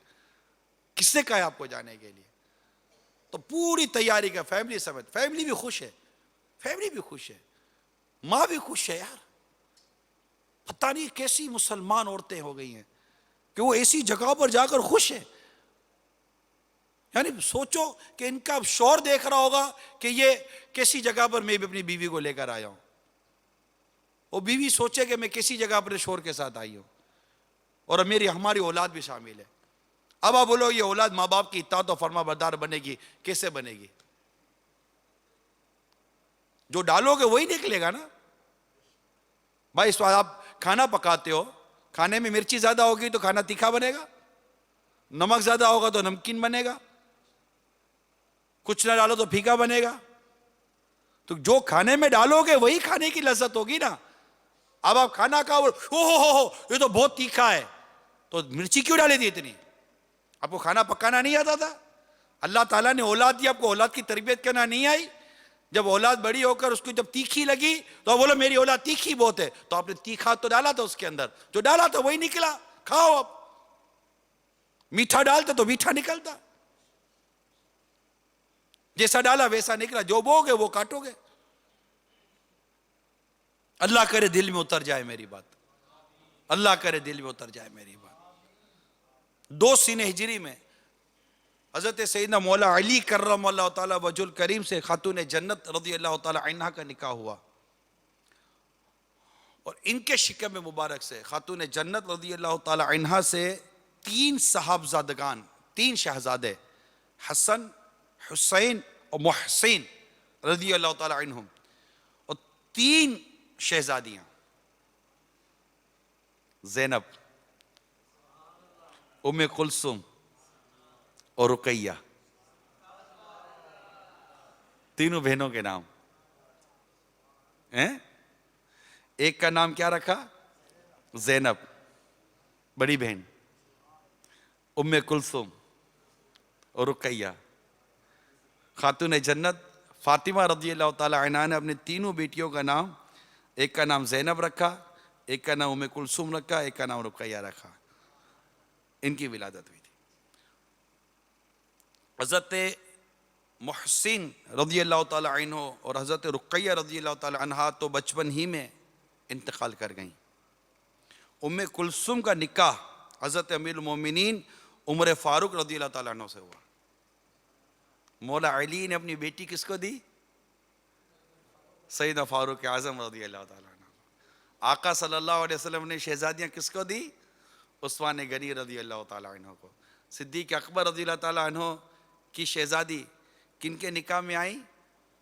کس نے کہا ہے آپ کو جانے کے لیے؟ تو پوری تیاری کا فیملی سمیت, فیملی بھی خوش ہے, ماں بھی خوش ہے یار. پتہ نہیں کیسی مسلمان عورتیں ہو گئی ہیں کہ وہ ایسی جگہ پر جا کر خوش ہیں. یعنی سوچو کہ ان کا شوہر دیکھ رہا ہوگا کہ یہ کیسی جگہ پر میں بھی اپنی بیوی کو لے کر آیا ہوں, وہ بیوی سوچے کہ میں کیسی جگہ پر شوہر کے ساتھ آئی ہوں, اور ہماری اولاد بھی شامل ہے. اب آپ بولو یہ اولاد ماں باپ کی اطاعت و فرما بردار بنے گی, کیسے بنے گی؟ جو ڈالو گے وہی نکلے گا نا بھائی. اس وقت آپ کھانا پکاتے ہو, کھانے میں مرچی زیادہ ہوگی تو کھانا تیکھا بنے گا, نمک زیادہ ہوگا تو نمکین بنے گا, کچھ نہ ڈالو تو پھیکا بنے گا. تو جو کھانے میں ڈالو گے وہی کھانے کی لذت ہوگی نا. اب آپ کھانا کھاؤ, یہ تو بہت تیکھا ہے, تو مرچی کیوں ڈالی تھی اتنی؟ آپ کو کھانا پکانا نہیں آتا تھا؟ اللہ تعالیٰ نے اولاد دی, آپ کو اولاد کی تربیت کرنا نہیں آئی؟ جب اولاد بڑی ہو کر اس کو جب تیکھی لگی تو بولو میری اولاد تیکھی بہت ہے, تو آپ نے تیکھا تو ڈالا تھا اس کے اندر, جو ڈالا تھا وہی نکلا. کھاؤ اب. میٹھا ڈالتے تو میٹھا نکلتا, جیسا ڈالا ویسا نکلا. جو بو گے وہ کاٹو گے. اللہ کرے دل میں اتر جائے میری بات, اللہ کرے دل میں اتر جائے میری بات. 2 سینہ ہجری میں حضرت سیدنا مولا علی کرم اللہ تعالی وجہ الکریم سے خاتون جنت رضی اللہ تعالی عنہا کا نکاح ہوا, اور ان کے شکم مبارک سے خاتون جنت رضی اللہ تعالی عنہا سے 3 صاحبزادگان, 3 شہزادے, حسن, حسین اور محسن رضی اللہ تعالی عنہم, اور 3 شہزادیاں, زینب, ام کلثوم اور رقیہ. تینوں بہنوں کے نام ہیں. ایک کا نام کیا رکھا؟ زینب بڑی بہن, ام کلثوم اور رقیہ. خاتون جنت فاطمہ رضی اللہ تعالی عنہا نے اپنے تینوں بیٹیوں کا نام, ایک کا نام زینب رکھا, ایک کا نام ام کلثوم رکھا, ایک کا نام رقیہ رکھا. ان کی ولادت ہوئی تھی. حضرت محسن رضی اللہ تعالی عنہ اور حضرت رقیہ رضی اللہ تعالی عنہا تو بچپن ہی میں انتقال کر گئیں. ام کلثوم کا نکاح حضرت امیر المومنین عمر فاروق رضی اللہ تعالیٰ عنہ سے ہوا. مولا علی نے اپنی بیٹی کس کو دی؟ سیدنا فاروق اعظم رضی اللہ تعالیٰ عنہ. آقا صلی اللہ علیہ وسلم نے شہزادیاں کس کو دی؟ عثمان غنی رضی اللہ تعالیٰ عنہ کو. صدیق اکبر رضی اللہ تعالیٰ عنہ کی شہزادی کن کے نکاح میں آئی؟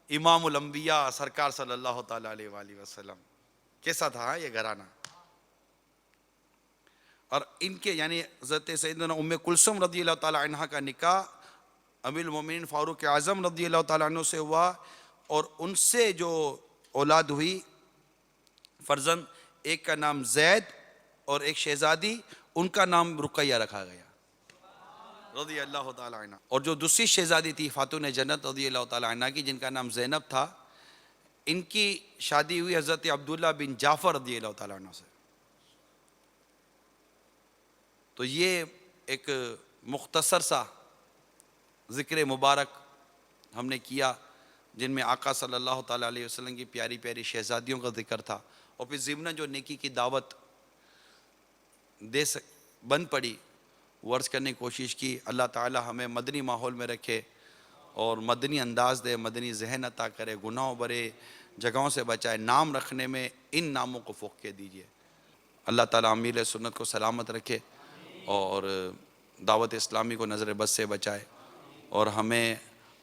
امام الانبیاء سرکار صلی اللہ تعالیٰ علیہ وآلہ وسلم. کیسا تھا یہ گھرانہ؟ اور ان کے یعنی حضرت سیدنا ام کلثوم رضی اللہ تعالیٰ عنہ کا نکاح امیر المومنین فاروق اعظم رضی اللہ تعالیٰ عنہ سے ہوا, اور ان سے جو اولاد ہوئی فرزند, ایک کا نام زید اور ایک شہزادی, ان کا نام رقیہ رکھا گیا رضی اللہ تعالیٰ عنہ. اور جو دوسری شہزادی تھی خاتون جنت رضی اللہ تعالیٰ عنہ کی, جن کا نام زینب تھا, ان کی شادی ہوئی حضرت عبداللہ بن جعفر رضی اللہ تعالیٰ عنہ سے. تو یہ ایک مختصر سا ذکر مبارک ہم نے کیا جن میں آقا صلی اللہ تعالیٰ علیہ وسلم کی پیاری پیاری شہزادیوں کا ذکر تھا, اور پھر ضمن جو نیکی کی دعوت بن پڑی ورز کرنے کی کوشش کی. اللہ تعالیٰ ہمیں مدنی ماحول میں رکھے اور مدنی انداز دے, مدنی ذہن عطا کرے, گناہوں برے جگہوں سے بچائے, نام رکھنے میں ان ناموں کو فوق کے دیجئے. اللہ تعالیٰ امیر سنت کو سلامت رکھے اور دعوت اسلامی کو نظر بد سے بچائے, اور ہمیں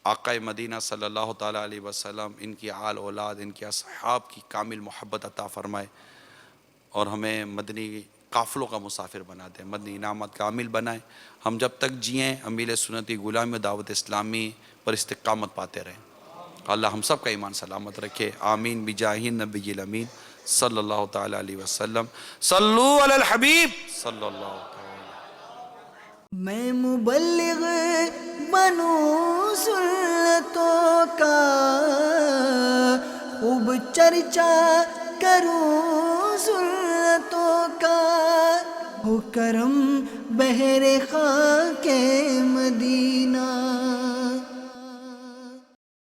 آقا مدینہ صلی اللہ تعالیٰ علیہ وسلم, ان کی آل اولاد, ان کے اصحاب کی کامل محبت عطا فرمائے, اور ہمیں مدنی قافلوں کا مسافر بنا دے، مدنی انعامات کا عامل بنائے. ہم جب تک جئیں امیل سنتی غلامی دعوت اسلامی پر استقامت پاتے رہیں. اللہ ہم سب کا ایمان سلامت رکھے. آمین بجاہ النبی الامین صلی اللہ تعالی علیہ وسلم. صلو علی الحبیب صلی اللہ تعالی. میں مبلغ بنوں سنتوں کا، خوب چرچا کروں سنتوں کا، ہو کرم بحر خاک مدینہ.